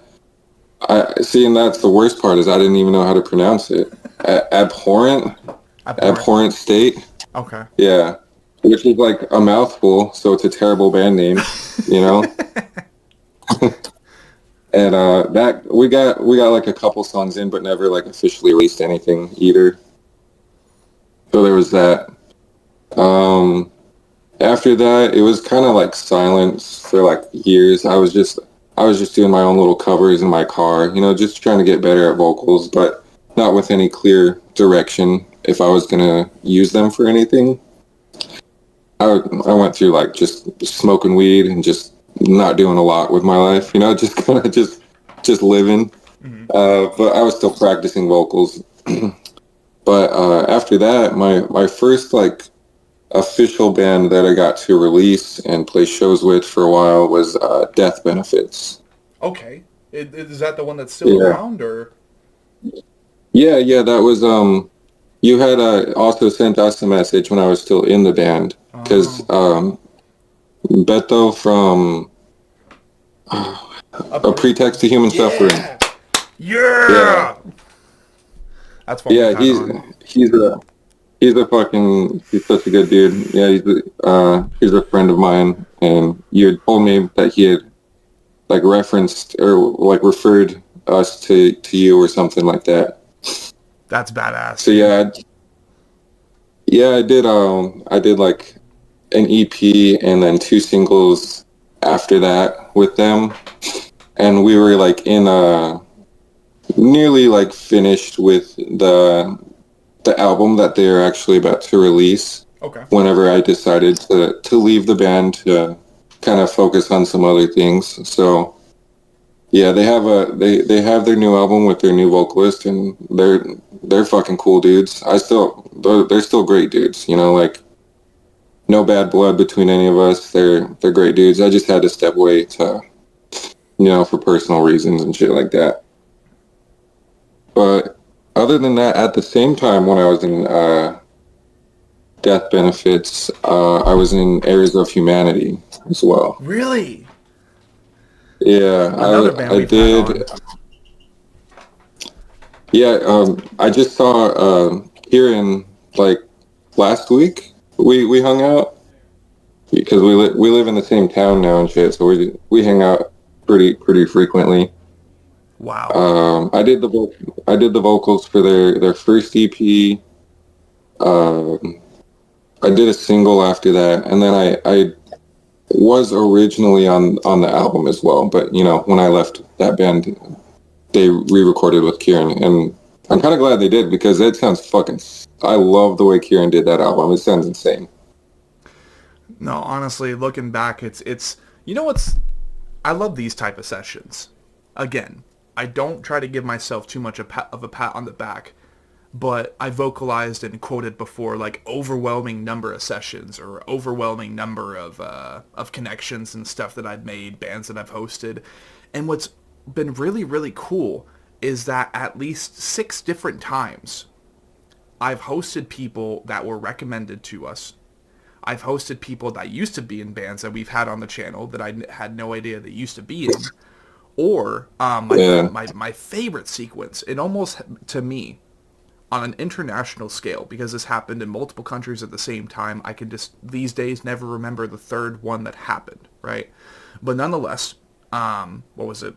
and that's the worst part is I didn't even know how to pronounce it. Abhorrent State. Okay. Yeah. Which is like a mouthful, so it's a terrible band name, you know? And that we got like a couple songs in, but never like officially released anything either. So there was that. After that, it was kind of like silence for like years. I was just doing my own little covers in my car, you know, just trying to get better at vocals, but not with any clear direction if I was gonna use them for anything. I went through like just smoking weed and just not doing a lot with my life, you know, just kind of just living. Mm-hmm. But I was still practicing vocals. But after that, my first like official band that I got to release and play shows with for a while was Death Benefits. Okay. Is that the one that's still around, or? Yeah, that was, you had also sent us a message when I was still in the band, because Beto from A Pretext to Human Suffering. Yeah! That's fun. Yeah, he's such a good dude. Yeah, he's a friend of mine, and you had told me that he had like referenced or like referred us to you or something like that. That's badass. So I did like an EP and then 2 singles after that with them, and we were like in nearly like finished with the album that they're actually about to release. Okay. Whenever I decided to leave the band to kind of focus on some other things. So yeah, they have they have their new album with their new vocalist, and they're fucking cool dudes. They're still great dudes, you know, like no bad blood between any of us. They're great dudes. I just had to step away to, you know, for personal reasons and shit like that. But other than that, at the same time when I was in Death Benefits, I was in Heirs of Humanity as well. Really? Yeah, Another band I did. Yeah, I just saw Kieran like last week. We hung out because we live in the same town now and shit, so we hang out pretty frequently. Wow. I did the vocals for their first EP. I did a single after that, and then I was originally on the album as well. But you know, when I left that band, they re-recorded with Kieran, and I'm kind of glad they did because that sounds fucking. I love the way Kieran did that album. It sounds insane. No, honestly, looking back, it's you know what's. I love these type of sessions. Again, I don't try to give myself too much of a pat on the back, but I vocalized and quoted before like overwhelming number of sessions or overwhelming number of connections and stuff that I've made, bands that I've hosted. And what's been really, really cool is that at least 6 different times I've hosted people that were recommended to us. I've hosted people that used to be in bands that we've had on the channel that I had no idea they used to be in. Or my favorite sequence, and almost to me, on an international scale, because this happened in multiple countries at the same time, I can just, these days, never remember the third one that happened, right? But nonetheless, what was it?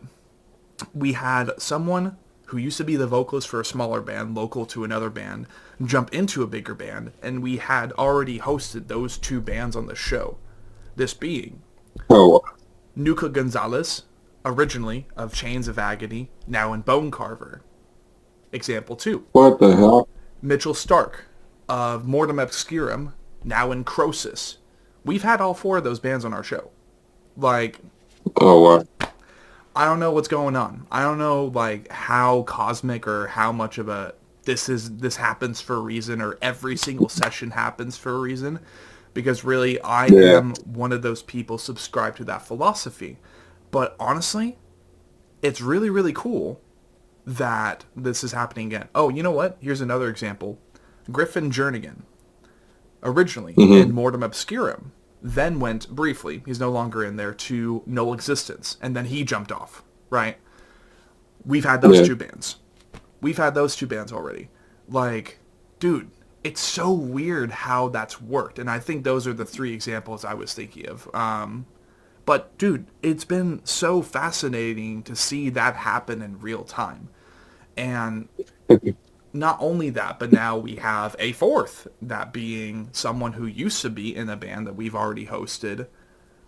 We had someone who used to be the vocalist for a smaller band, local to another band, jump into a bigger band, and we had already hosted those 2 bands on the show. This being Nuka Gonzalez, originally of Chains of Agony, now in Bone Carver. Example 2. What the hell? Mitchell Stark of Mortem Obscurum, now in Crosis. We've had all 4 of those bands on our show. Like, Oh wow. I don't know what's going on. I don't know like how cosmic or how much of a this happens for a reason, or every single session happens for a reason, because really I am one of those people subscribed to that philosophy. But honestly, it's really, really cool that this is happening again. Oh, you know what? Here's another example. Griffin Jernigan, originally in Mortem Obscurum, then went briefly, he's no longer in there, to Null Existence, and then he jumped off, right? We've had those 2 bands. We've had those 2 bands already. Like, dude, it's so weird how that's worked, and I think those are the 3 examples I was thinking of. But, dude, it's been so fascinating to see that happen in real time. And not only that, but now we have a 4th, that being someone who used to be in a band that we've already hosted,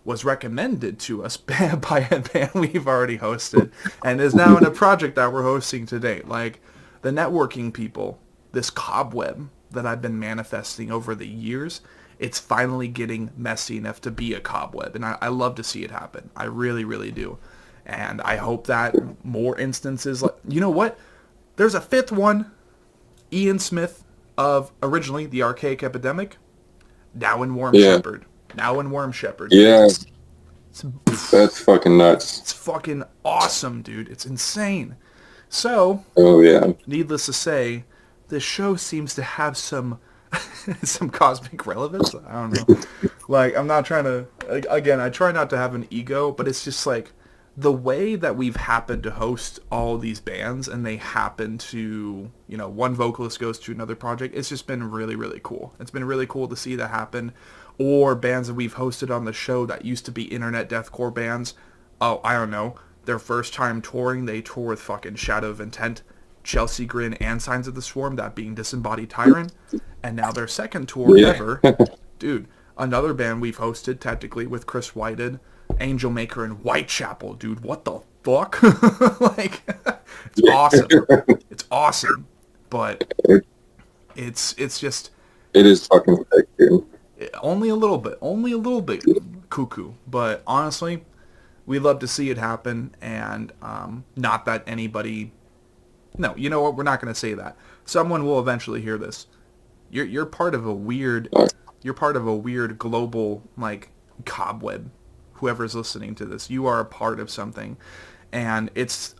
was recommended to us by a band we've already hosted, and is now in a project that we're hosting today. Like, the networking people, this cobweb that I've been manifesting over the years, it's finally getting messy enough to be a cobweb, and I love to see it happen. I really, really do. And I hope that more instances, like, you know what? There's a 5th one, Ian Smith of originally the Archaic Epidemic, now in Worm Shepherd. Now in Worm Shepherd. Yeah. That's fucking nuts. It's fucking awesome, dude. It's insane. So, needless to say, this show seems to have some some cosmic relevance. I don't know. Like, I'm not trying to... Again, I try not to have an ego, but it's just like, the way that we've happened to host all these bands, and they happen to, you know, one vocalist goes to another project, it's just been really, really cool. It's been really cool to see that happen. Or bands that we've hosted on the show that used to be Internet Deathcore bands. Oh, I don't know. Their first time touring, they tour with fucking Shadow of Intent, Chelsea Grin, and Signs of the Swarm, that being Disembodied Tyrant. And now their second tour ever. Dude, another band we've hosted, technically, with Chris Whited, Angel Maker, and Whitechapel. Dude, what the fuck? Like, it's awesome. It's awesome. But it's just... It is fucking sick, dude. Only a little bit cuckoo. But honestly, we love to see it happen, and not that anybody... No, you know what? We're not going to say that. Someone will eventually hear this. You're part of a weird... You're part of a weird global, like, cobweb. Whoever's listening to this, you are a part of something. And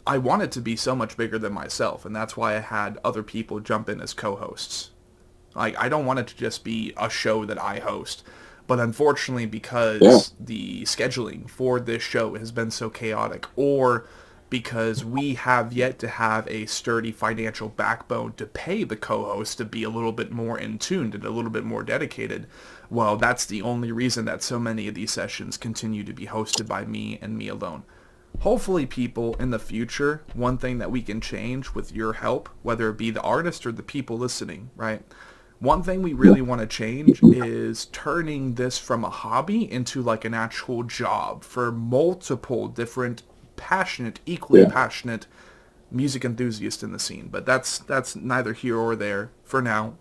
I want it to be so much bigger than myself, and that's why I had other people jump in as co-hosts. Like, I don't want it to just be a show that I host. But unfortunately, because the scheduling for this show has been so chaotic, or because we have yet to have a sturdy financial backbone to pay the co-host to be a little bit more in tune and a little bit more dedicated, well, that's the only reason that so many of these sessions continue to be hosted by me and me alone. Hopefully, people, in the future, one thing that we can change with your help, whether it be the artist or the people listening, right? One thing we really want to change is turning this from a hobby into like an actual job for multiple different equally passionate music enthusiasts in the scene. But that's neither here or there for now,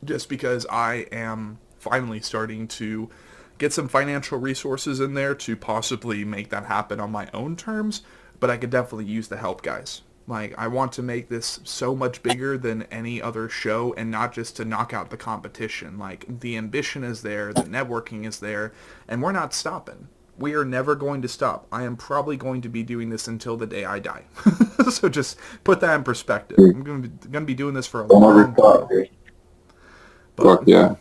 just because I am finally starting to get some financial resources in there to possibly make that happen on my own terms. But I could definitely use the help, guys. Like, I want to make this so much bigger than any other show, and not just to knock out the competition. Like, the ambition is there, the networking is there, and we're not stopping. We are never going to stop. I am probably going to be doing this until the day I die. So just put that in perspective. I'm going to be doing this for a long time. But,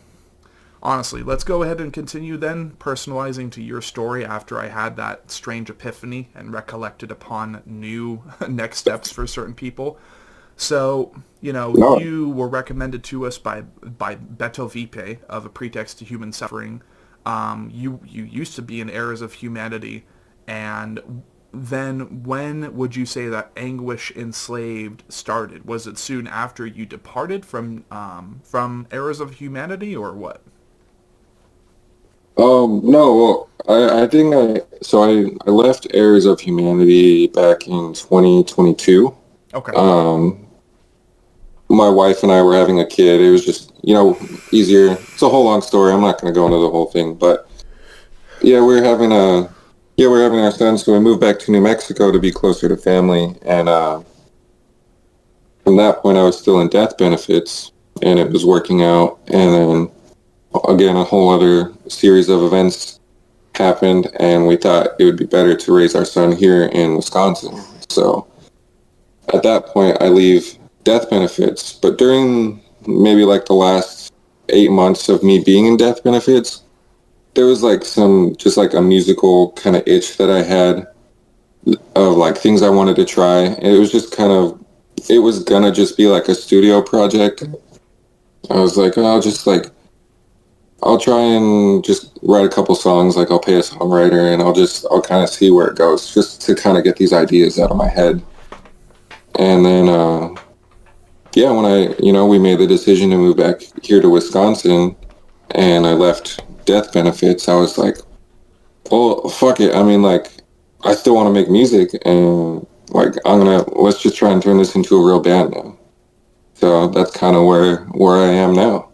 honestly, let's go ahead and continue then personalizing to your story after I had that strange epiphany and recollected upon new next steps for certain people. So, you know, you were recommended to us by Beto Vipe of A Pretext to Human Suffering. You used to be in Eras of Humanity, and then when would you say that Anguish Enslaved started? Was it soon after you departed from Eras of Humanity, or what? No, well, I think I left Eras of Humanity back in 2022. Okay. my wife and I were having a kid. It was just, easier. It's a whole long story. I'm not going to go into the whole thing, but yeah, we're having our son, so we moved back to New Mexico to be closer to family. And from that point, I was still in death benefits, and it was working out. And then again, a whole other series of events happened, and we thought it would be better to raise our son here in Wisconsin. So at that point, I leave death benefits. But during maybe like the last 8 months of me being in death benefits, there was like just like a musical kind of itch that I had of like things I wanted to try. And it was just it was gonna just be like a studio project. I was like, oh, I'll try and just write a couple songs. Like I'll pay a songwriter and I'll kind of see where it goes, just to kind of get these ideas out of my head. And then, yeah, when we made the decision to move back here to Wisconsin and I left death benefits, I was like, well, fuck it. I mean, like, I still want to make music and like, let's just try and turn this into a real band now. So that's kind of where I am now.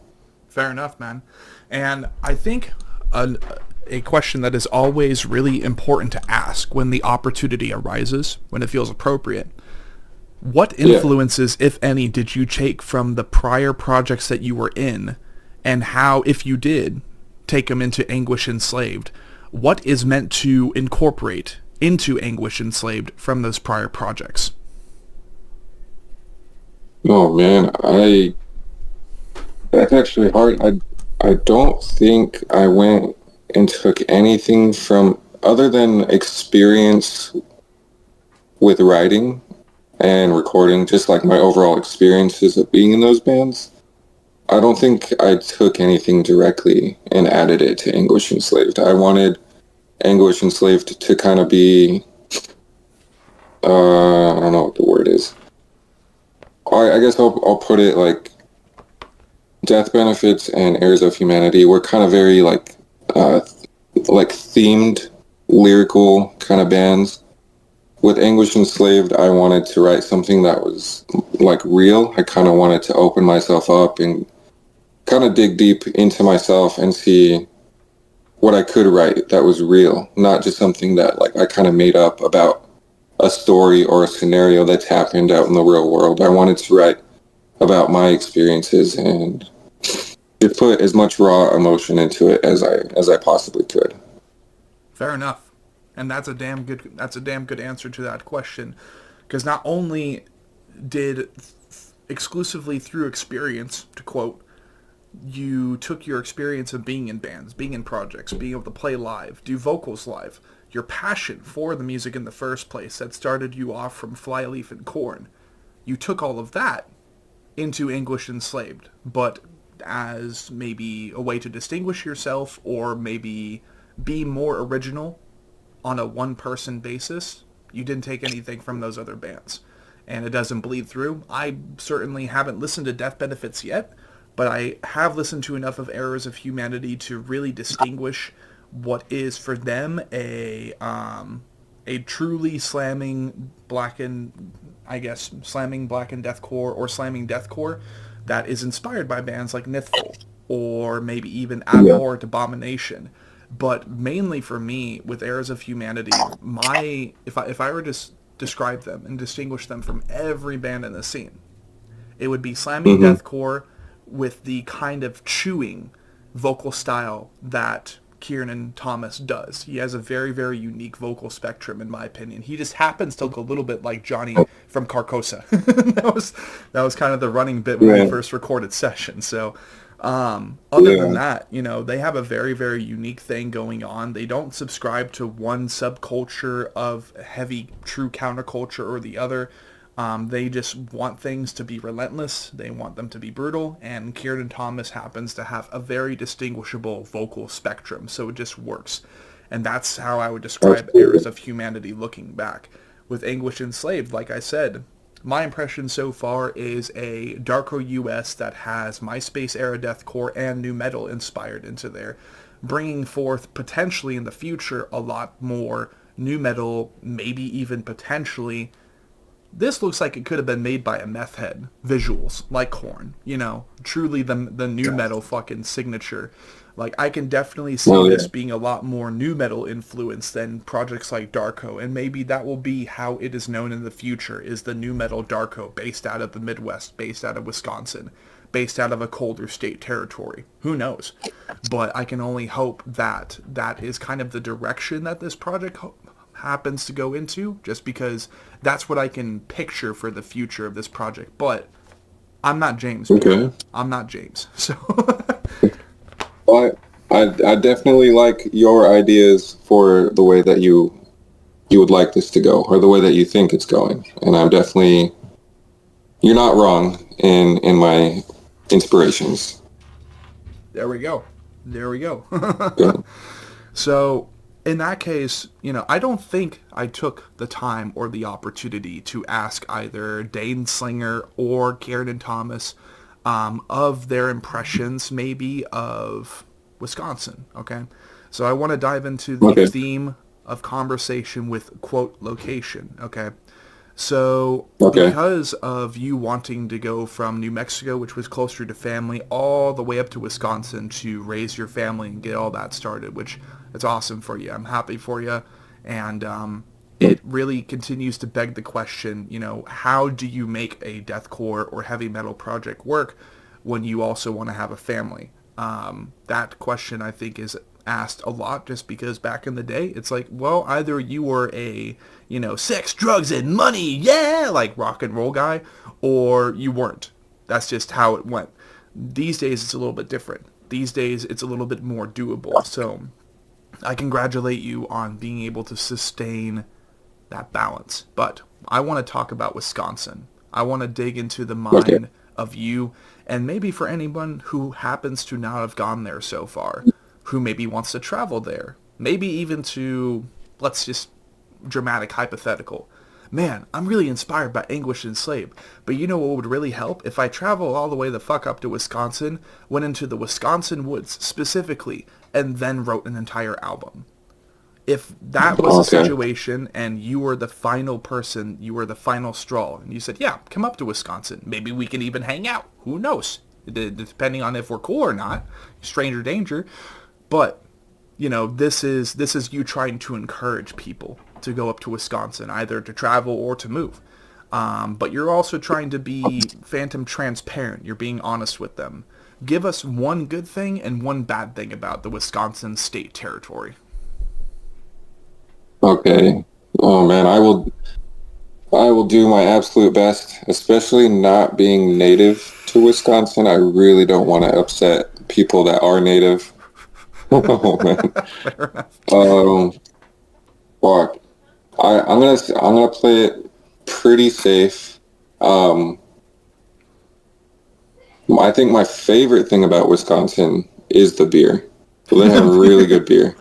Fair enough, man. And I think a question that is always really important to ask when the opportunity arises, when it feels appropriate. What influences, if any, did you take from the prior projects that you were in, and how, if you did, take them into Anguish Enslaved? What is meant to incorporate into Anguish Enslaved from those prior projects? Oh man, that's actually hard. I don't think I went and took anything from other than experience with writing and recording, just like my overall experiences of being in those bands. I don't think I took anything directly and added it to Anguish Enslaved. I wanted Anguish Enslaved to kind of be, I don't know what the word is. I guess I'll put it like Death Benefits and Heirs of Humanity were kind of very like themed, lyrical kind of bands. With Anguish Enslaved, I wanted to write something that was like real. I kind of wanted to open myself up and kind of dig deep into myself and see what I could write that was real, not just something that like I kind of made up about a story or a scenario that's happened out in the real world. I wanted to write about my experiences and to put as much raw emotion into it as I possibly could. Fair enough. And that's a damn good answer to that question, because not only did exclusively through experience, to quote, you took your experience of being in bands, being in projects, being able to play live, do vocals live, your passion for the music in the first place that started you off from Flyleaf and Korn. You took all of that into Anguish Enslaved, but as maybe a way to distinguish yourself or maybe be more original on a one-person basis, you didn't take anything from those other bands. And it doesn't bleed through. I certainly haven't listened to Death Benefits yet, but I have listened to enough of Errors of Humanity to really distinguish what is for them a truly slamming black and deathcore or slamming deathcore that is inspired by bands like Nithful or maybe even Abhorrent Abomination. But mainly for me, with Errors of Humanity, if I were to describe them and distinguish them from every band in the scene, it would be slamming deathcore with the kind of chewing vocal style that Kieran Thomas does. He has a very, very unique vocal spectrum, in my opinion. He just happens to look a little bit like Johnny from Carcosa. that was kind of the running bit when we first recorded sessions. So other than that, they have a very, very unique thing going on. They don't subscribe to one subculture of heavy, true counterculture or the other. They just want things to be relentless. They want them to be brutal. And Kieran Thomas happens to have a very distinguishable vocal spectrum. So it just works. And that's how I would describe Errors of Humanity looking back. With Anguish Enslaved, like I said, my impression so far is a darker US that has MySpace era deathcore and nu metal inspired into there, bringing forth potentially in the future a lot more nu metal, maybe even potentially this looks like it could have been made by a meth head. Visuals, like Korn, truly the nu metal fucking signature. Like, I can definitely see this being a lot more nu metal influence than projects like Darko, and maybe that will be how it is known in the future, is the nu metal Darko, based out of the Midwest, based out of Wisconsin, based out of a colder state territory. Who knows? But I can only hope that that is kind of the direction that this project happens to go into, just because that's what I can picture for the future of this project. But I'm not James. Okay. I'm not James. So Well, I definitely like your ideas for the way that you would like this to go, or the way that you think it's going. And I'm definitely, you're not wrong in my inspirations. there we go. There we go. Good. So in that case, I don't think I took the time or the opportunity to ask either Dane Slinger or Karen Thomas of their impressions, maybe, of Wisconsin, okay? So I want to dive into the theme of conversation with, quote, location, okay? So because of you wanting to go from New Mexico, which was closer to family, all the way up to Wisconsin to raise your family and get all that started, which is awesome for you. I'm happy for you. And it really continues to beg the question, how do you make a deathcore or heavy metal project work when you also want to have a family? That question, I think, is asked a lot, just because back in the day, it's like, well, either you were a, sex, drugs, and money, yeah, like rock and roll guy, or you weren't. That's just how it went. These days, it's a little bit different. These days, it's a little bit more doable. So I congratulate you on being able to sustain that balance. But I want to talk about Wisconsin. I want to dig into the mind of you, and maybe for anyone who happens to not have gone there so far, who maybe wants to travel there, maybe even to, let's just, dramatic hypothetical. Man, I'm really inspired by Anguish Enslaved, but you know what would really help? If I travel all the way the fuck up to Wisconsin, went into the Wisconsin woods specifically, and then wrote an entire album. If that was a situation and you were the final person, you were the final straw, and you said, yeah, come up to Wisconsin, maybe we can even hang out. Who knows? Depending on if we're cool or not. Stranger danger. But, this is you trying to encourage people to go up to Wisconsin, either to travel or to move. But you're also trying to be phantom transparent. You're being honest with them. Give us one good thing and one bad thing about the Wisconsin state territory. Okay. Oh man, I will do my absolute best, especially not being native to Wisconsin. I really don't want to upset people that are native. Oh man. Fuck. I'm gonna play it pretty safe. I think my favorite thing about Wisconsin is the beer. So they have really good beer.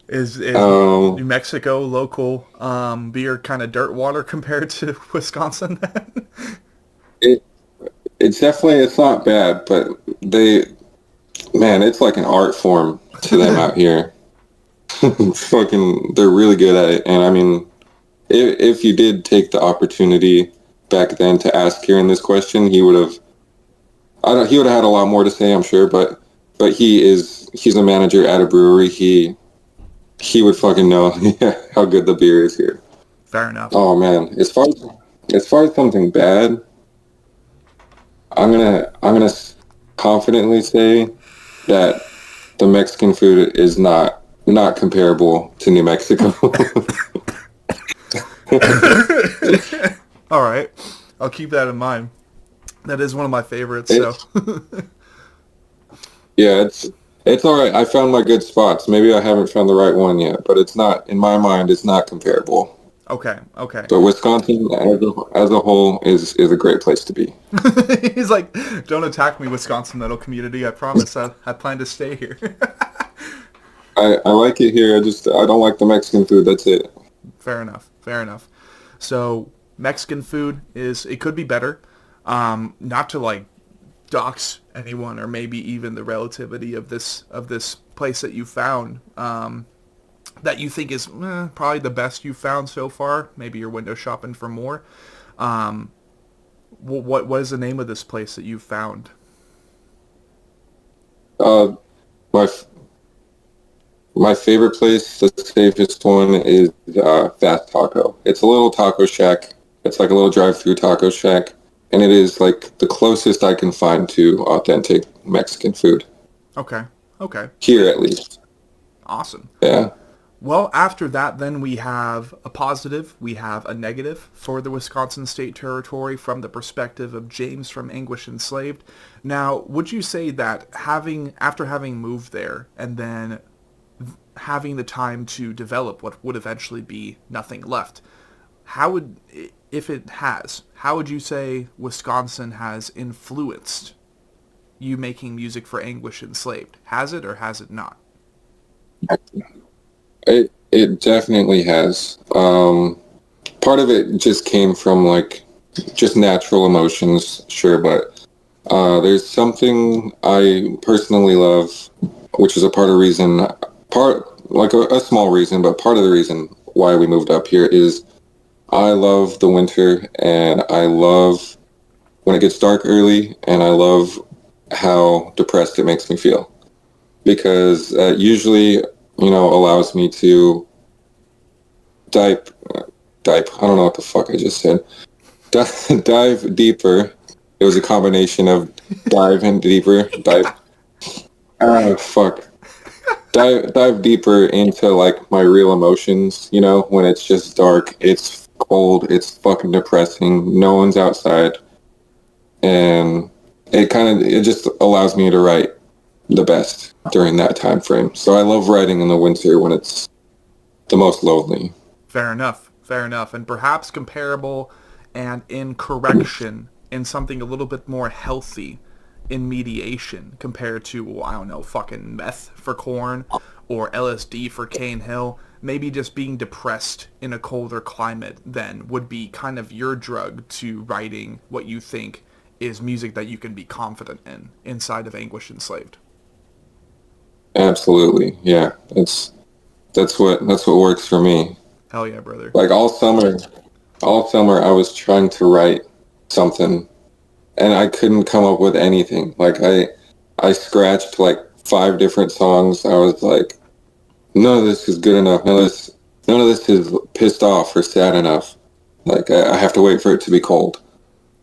Is New Mexico local beer kind of dirt water compared to Wisconsin then? It's not bad, but it's like an art form to them out here. They're really good at it. And I mean, if you did take the opportunity back then to ask Kieran this question, he would have had a lot more to say, I'm sure, but he's a manager at a brewery. He would fucking know how good the beer is here. Fair enough. Oh man, as far as something bad, I'm gonna confidently say that the Mexican food is not comparable to New Mexico. All right, I'll keep that in mind. That is one of my favorites. So yeah, it's all right. I found my good spots. Maybe I haven't found the right one yet, but it's not, in my mind, it's not comparable. Okay. But Wisconsin as a whole is a great place to be. He's like, don't attack me, Wisconsin metal community. I promise I plan to stay here. I like it here. I don't like the Mexican food. That's it. Fair enough. So Mexican food it could be better. Not to like dox anyone or maybe even the relativity of this place that you found. that you think is probably the best you've found so far? Maybe you're window shopping for more. Um, what is the name of this place that you've found? Uh, my f- my favorite place, the safest one, is Fast Taco. It's a little taco shack. It's like a little drive-through taco shack, and it is like the closest I can find to authentic Mexican food Okay. Okay. here, at least. Awesome. Yeah. Well, after that, then we have a positive, we have a negative for the Wisconsin State Territory from the perspective of James from Anguish Enslaved. Now, would you say that after having moved there and then having the time to develop what would eventually be nothing left, if it has, how would you say Wisconsin has influenced you making music for Anguish Enslaved? Has it or has it not? It definitely has. Part of it just came from like just natural emotions, sure, but there's something I personally love, which is a part of reason, like a small reason, but part of the reason why we moved up here is I love the winter and I love when it gets dark early, and I love how depressed it makes me feel because usually, allows me to dive, I don't know what the fuck I just said. Dive deeper. It was a combination of dive and deeper. Fuck. Dive deeper into like my real emotions, when it's just dark, it's cold, it's fucking depressing, no one's outside. And it just allows me to write the best during that time frame. So I love writing in the winter when it's the most lonely. Fair enough. Fair enough. And perhaps comparable and in correction in something a little bit more healthy in mediation compared to, well, I don't know, fucking meth for corn or LSD for Cane Hill. Maybe just being depressed in a colder climate then would be kind of your drug to writing what you think is music that you can be confident in inside of Anguish Enslaved. Absolutely. Yeah. That's what works for me. Hell yeah, brother. Like all summer I was trying to write something and I couldn't come up with anything. Like I scratched like 5 different songs. I was like, none of this is good enough. None of this is pissed off or sad enough. Like I have to wait for it to be cold.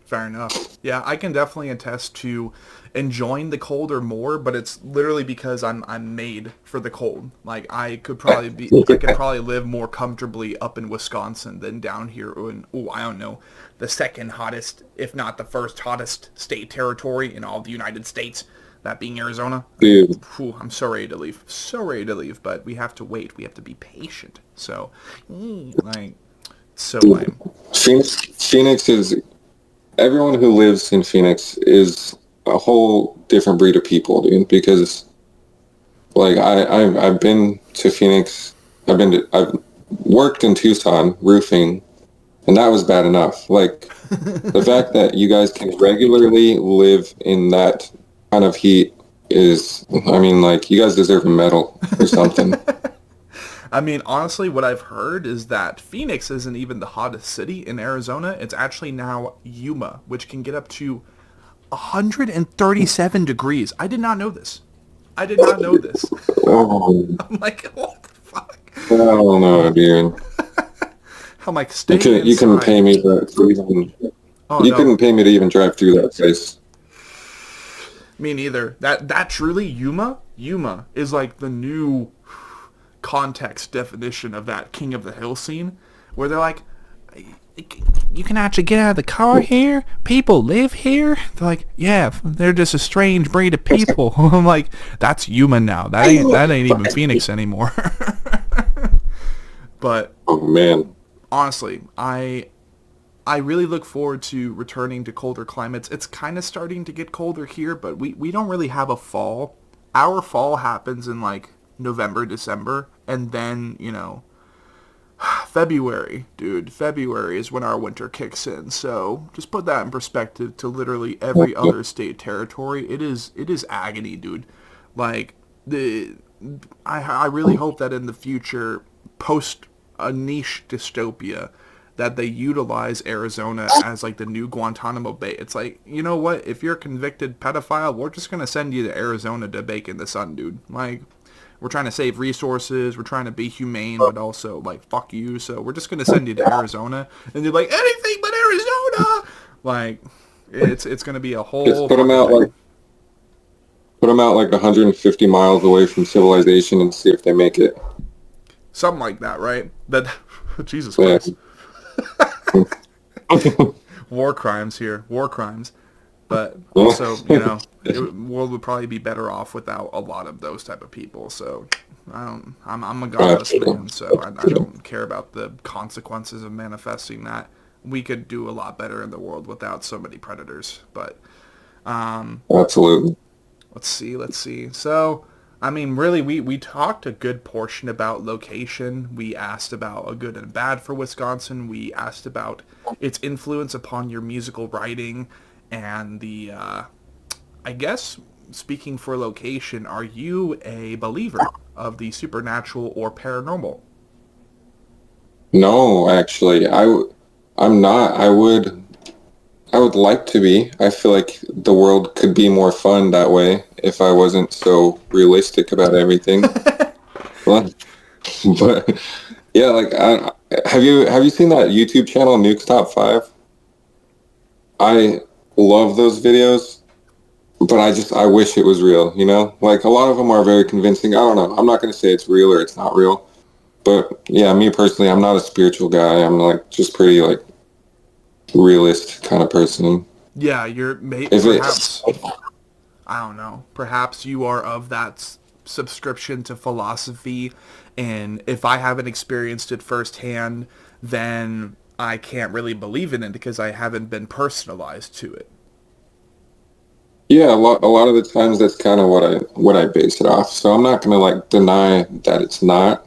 Fair enough. Yeah, I can definitely attest to enjoying the colder more, but it's literally because I'm made for the cold. Like I could probably live more comfortably up in Wisconsin than down here in I don't know, the second hottest, if not the first hottest state territory in all the United States, that being Arizona. Dude. I'm so ready to leave. So ready to leave, but we have to wait. We have to be patient. So like so lame. Phoenix is everyone who lives in Phoenix is a whole different breed of people, dude. Because like I've been to Phoenix, I've worked in Tucson roofing, and that was bad enough. Like the fact that you guys can regularly live in that kind of heat is, I mean, like you guys deserve a medal or something. I mean, honestly, what I've heard is that Phoenix isn't even the hottest city in Arizona. It's actually now Yuma, which can get up to 137 degrees. I did not know this. I did not know this. Oh, I'm like, what the fuck? I don't know, dude. I'm like, stay You couldn't inside. pay me to even. Oh, You no. couldn't pay me to even drive through that place. Me neither. That truly, Yuma is like the new context definition of that King of the Hill scene, where they're like, you can actually get out of the car here? People live here? They're like, yeah, they're just a strange breed of people. I'm like, that's Yuma now. That ain't even Phoenix anymore. But Oh man, honestly, I really look forward to returning to colder climates. It's kind of starting to get colder here, but we don't really have a fall. Our fall happens in like November, December, and then, February, dude. February is when our winter kicks in. So just put that in perspective to literally every other state territory. It is agony, dude. Like I really hope that in the future, post a niche dystopia, that they utilize Arizona as like the new Guantanamo Bay. It's like, you know what? If you're a convicted pedophile, we're just gonna send you to Arizona to bake in the sun, dude. Like, we're trying to save resources. We're trying to be humane, but also like fuck you. So we're just gonna send you to Arizona, and you're like anything but Arizona. Like, it's gonna be a Just whole fucking thing. put them out like 150 miles away from civilization and see if they make it. Something like that, right? That Jesus Yeah. Christ. War crimes here, war crimes. But also, the world would probably be better off without a lot of those type of people. So I'm a godless man, so I don't care about the consequences of manifesting that. We could do a lot better in the world without so many predators. But Absolutely. let's see. So, I mean, really, we talked a good portion about location. We asked about a good and bad for Wisconsin. We asked about its influence upon your musical writing and the, I guess, speaking for location, are you a believer of the supernatural or paranormal? No, actually, I'm not. I would like to be. I feel like the world could be more fun that way if I wasn't so realistic about everything. But, but yeah, like have you seen that YouTube channel Nuke's Top 5? I love those videos, but I wish it was real, you know? Like a lot of them are very convincing. I don't know. I'm not going to say it's real or it's not real. But yeah, me personally, I'm not a spiritual guy. I'm like just pretty like realist kind of person. Yeah, If it's perhaps, I don't know, perhaps you are of that subscription to philosophy, and if I haven't experienced it firsthand, then I can't really believe in it because I haven't been personalized to it. Yeah, a lot of the times that's kind of what I base it off. So I'm not gonna like deny that it's not,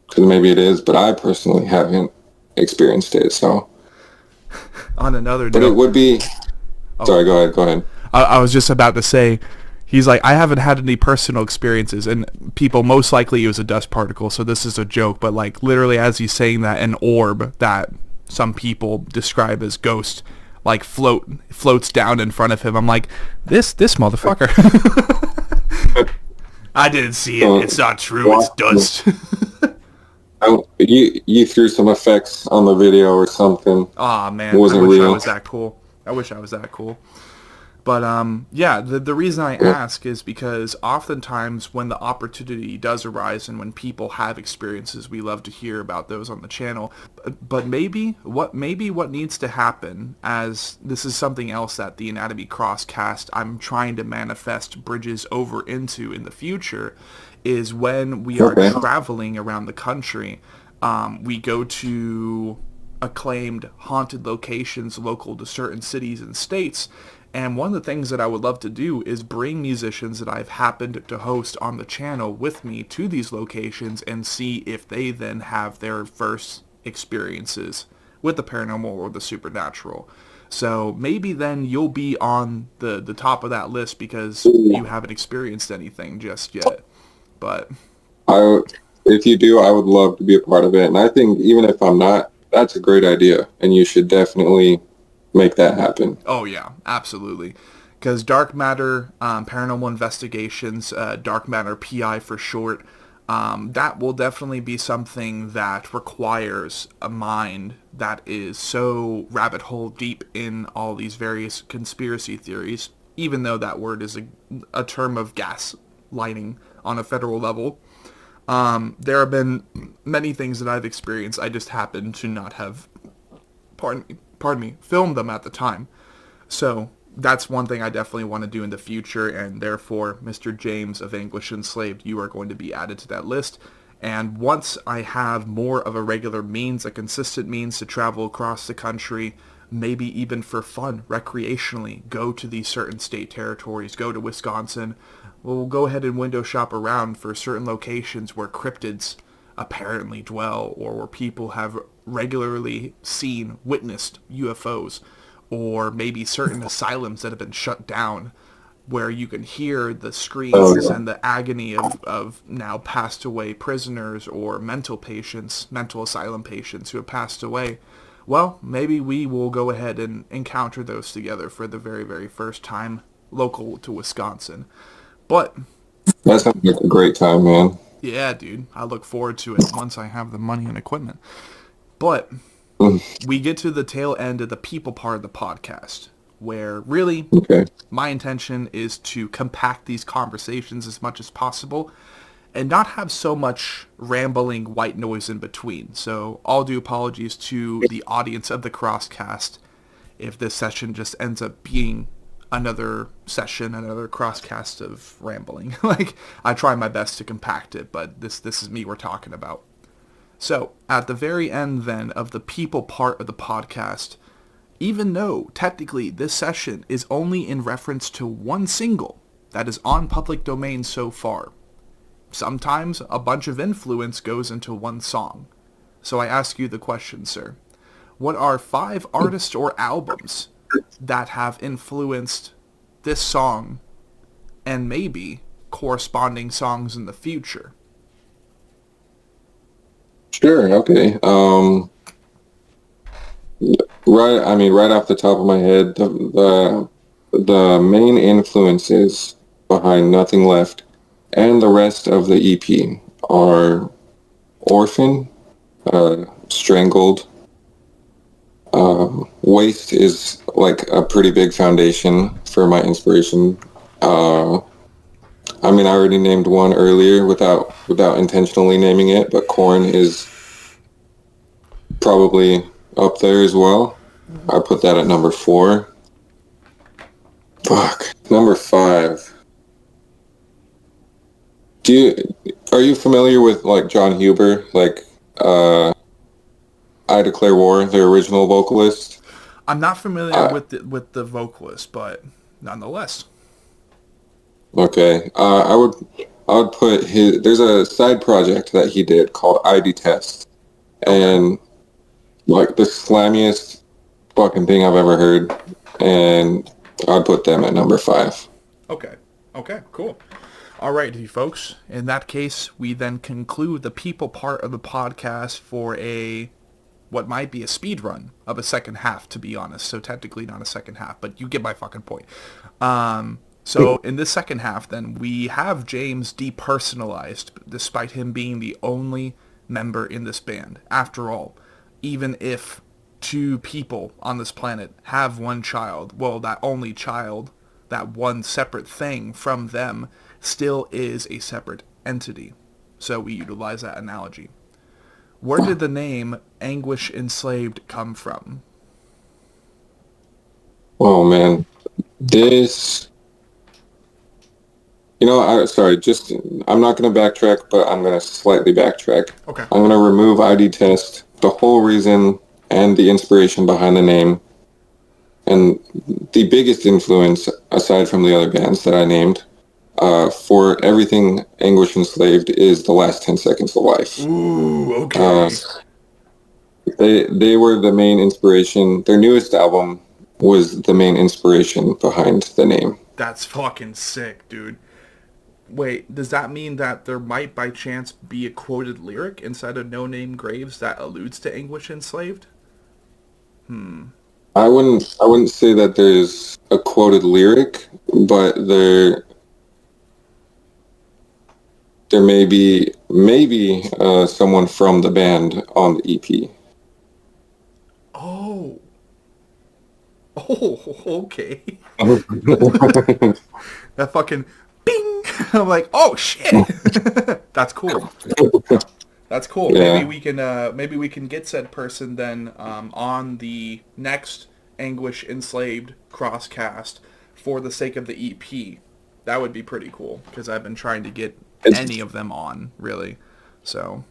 because maybe it is, but I personally haven't experienced it. So, On another but it note, would be. oh, Sorry, go ahead. Go ahead. I was just about to say, he's like, I haven't had any personal experiences, and people, most likely it was a dust particle, so this is a joke, but like literally as he's saying that, an orb that some people describe as ghost, like floats down in front of him. I'm like, this motherfucker. I didn't see it. It's not true. It's dust. You threw some effects on the video or something. Aw, It man, I wasn't wish I real. was that cool. I wish I was that cool. But yeah, the reason I Yeah. ask is because oftentimes when the opportunity does arise and when people have experiences, we love to hear about those on the channel. But maybe what needs to happen, as this is something else that the Anatomy Crosscast I'm trying to manifest bridges over into in the future, is when we are Okay. traveling around the country, we go to acclaimed haunted locations local to certain cities and states. And one of the things that I would love to do is bring musicians that I've happened to host on the channel with me to these locations and see if they then have their first experiences with the paranormal or the supernatural. So maybe then you'll be on the top of that list because you haven't experienced anything just yet. But I, if you do, I would love to be a part of it. And I think even if I'm not, that's a great idea, and you should definitely make that happen. oh yeah, absolutely. Because dark matter, paranormal investigations, dark matter PI for short, that will definitely be something that requires a mind that is so rabbit hole deep in all these various conspiracy theories, even though that word is a term of gaslighting on a federal level. There have been many things that I've experienced. I just happen to not have, pardon me, filmed them at the time. So that's one thing I definitely want to do in the future, and therefore, Mr. James of Anguish Enslaved, you are going to be added to that list. And once I have more of a regular means, a consistent means to travel across the country, maybe even for fun, recreationally, go to these certain state territories, go to Wisconsin, we'll go ahead and window shop around for certain locations where cryptids apparently dwell, or where people have regularly seen, witnessed UFOs, or maybe certain asylums that have been shut down. where you can hear the screams and the agony of now passed away prisoners or mental patients, mental asylum patients who have passed away. Well, maybe we will go ahead and encounter those together for the very, very first time local to Wisconsin. But That sounds like a great time, man. yeah, dude, I look forward to it once I have the money and equipment. But Mm, we get to the tail end of the people part of the podcast, where really okay. my intention is to compact these conversations as much as possible and not have so much rambling white noise in between. So all due apologies to the audience of the Crosscast if this session just ends up being another session, another Crosscast of rambling. Like, I try my best to compact it, but this is me we're talking about. So, at the very end then of the people part of the podcast, even though technically this session is only in reference to one single that is on public domain so far, sometimes a bunch of influence goes into one song. So I ask you the question, sir. What are 5 artists or albums that have influenced this song and maybe corresponding songs in the future? Sure. Okay. Right off the top of my head, the main influences behind Nothing Left and the rest of the EP are Orphan, Strangled. Waste is like a pretty big foundation for my inspiration. I already named one earlier without intentionally naming it, but Korn is probably up there as well. I put that at number 4. Fuck. Number 5. Are you familiar with like John Huber? Like I Declare War, the original vocalist? I'm not familiar with the vocalist, but nonetheless. Okay. I would put there's a side project that he did called ID Test. And like the slammiest fucking thing I've ever heard, and I'd put them at number 5. Okay, cool. Alrighty, folks. In that case, we then conclude the people part of the podcast for what might be a speed run of a second half, to be honest. So technically not a second half, but you get my fucking point. So in this second half, then, we have James depersonalized, despite him being the only member in this band. After all, even if 2 people on this planet have one child, well, that only child, that one separate thing from them, still is a separate entity. So we utilize that analogy. Where did the name Anguish Enslaved come from? Oh man, this. I'm not going to backtrack, but I'm going to slightly backtrack. Okay. I'm going to remove ID Test, the whole reason and the inspiration behind the name, and the biggest influence, aside from the other bands that I named, for everything Anguish Enslaved is the last 10 seconds of life. Ooh, okay. They were the main inspiration. Their newest album was the main inspiration behind the name. That's fucking sick, dude. Wait, does that mean that there might by chance be a quoted lyric inside of No Name Graves that alludes to Anguish Enslaved? I wouldn't say that there's a quoted lyric, but there may be someone from the band on the EP. Oh, okay. That fucking bing. I'm like, oh shit. That's cool. That's cool. Yeah. Maybe we can get said person then on the next Anguish Enslaved Crosscast for the sake of the EP. That would be pretty cool because I've been trying to get any of them on, really. So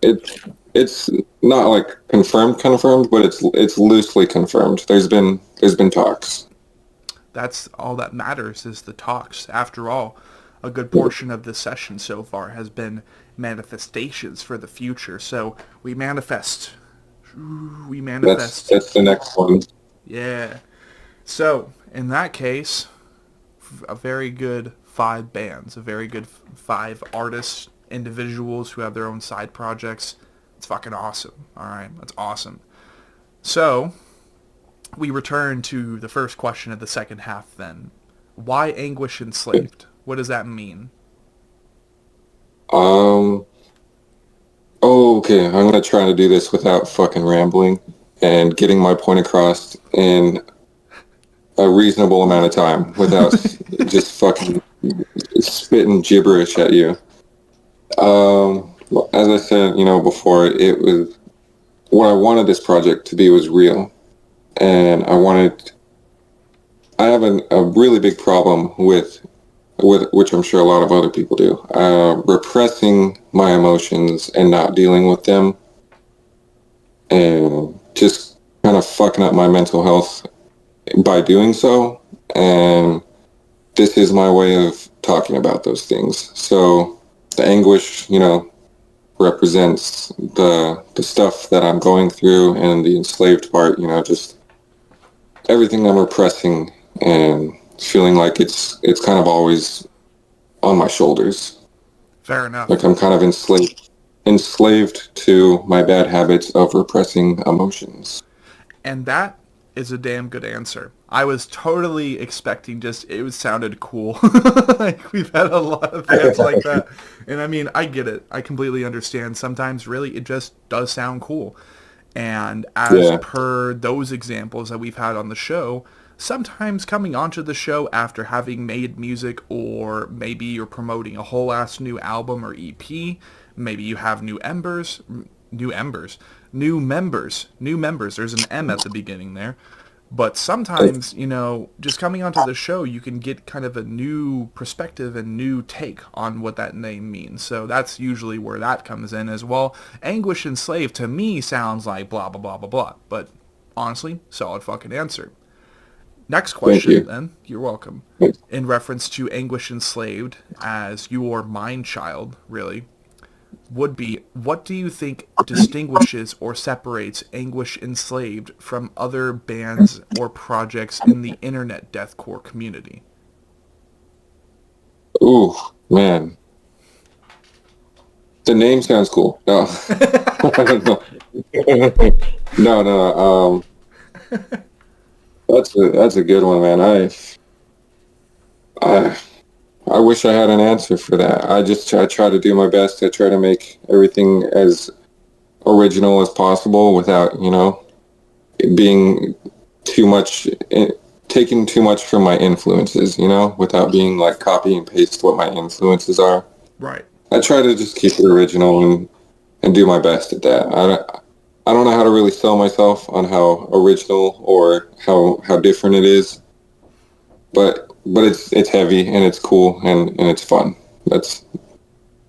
it's not like confirmed, but it's loosely confirmed. There's been talks. that's all that matters is the talks. After all, a good portion of this session so far has been manifestations for the future. So we manifest. That's the next one. Yeah. So, in that case, a very good 5 bands, a very good 5 artists, individuals who have their own side projects. It's fucking awesome. All right, that's awesome. So we return to the first question of the second half then. Why Anguish Enslaved? What does that mean? Okay, I'm gonna try to do this without fucking rambling and getting my point across in a reasonable amount of time without just fucking spitting gibberish at you. As I said, before, it was what I wanted this project to be was real, and I have a really big problem with which I'm sure a lot of other people do, repressing my emotions and not dealing with them, and just kind of fucking up my mental health by doing so. And this is my way of talking about those things. So the anguish, represents the stuff that I'm going through, and the enslaved part, just everything I'm repressing and feeling like it's kind of always on my shoulders. Fair enough. Like I'm kind of enslaved to my bad habits of repressing emotions. And that is a damn good answer. I was totally expecting it sounded cool. Like, we've had a lot of bands like that. And I mean, I get it. I completely understand. Sometimes really it just does sound cool. And as per those examples that we've had on the show, sometimes coming onto the show after having made music, or maybe you're promoting a whole ass new album or EP, maybe you have new members, there's an M at the beginning there. But sometimes, just coming onto the show, you can get kind of a new perspective and new take on what that name means. So that's usually where that comes in as well. Anguish Enslaved to me sounds like blah, blah, blah, blah, blah. But honestly, solid fucking answer. Next question, then. You're welcome. In reference to Anguish Enslaved as your mind child, really, would be, what do you think distinguishes or separates Anguish Enslaved from other bands or projects in the Internet Deathcore community? Ooh, man. The name sounds cool. No. No. That's a good one, man. I wish I had an answer for that. I try to do my best. I try to make everything as original as possible without, it being too much, taking too much from my influences, without being like copy and paste what my influences are. Right. I try to just keep it original and do my best at that. I don't know how to really sell myself on how original or how different it is, but it's heavy and it's cool and it's fun. That's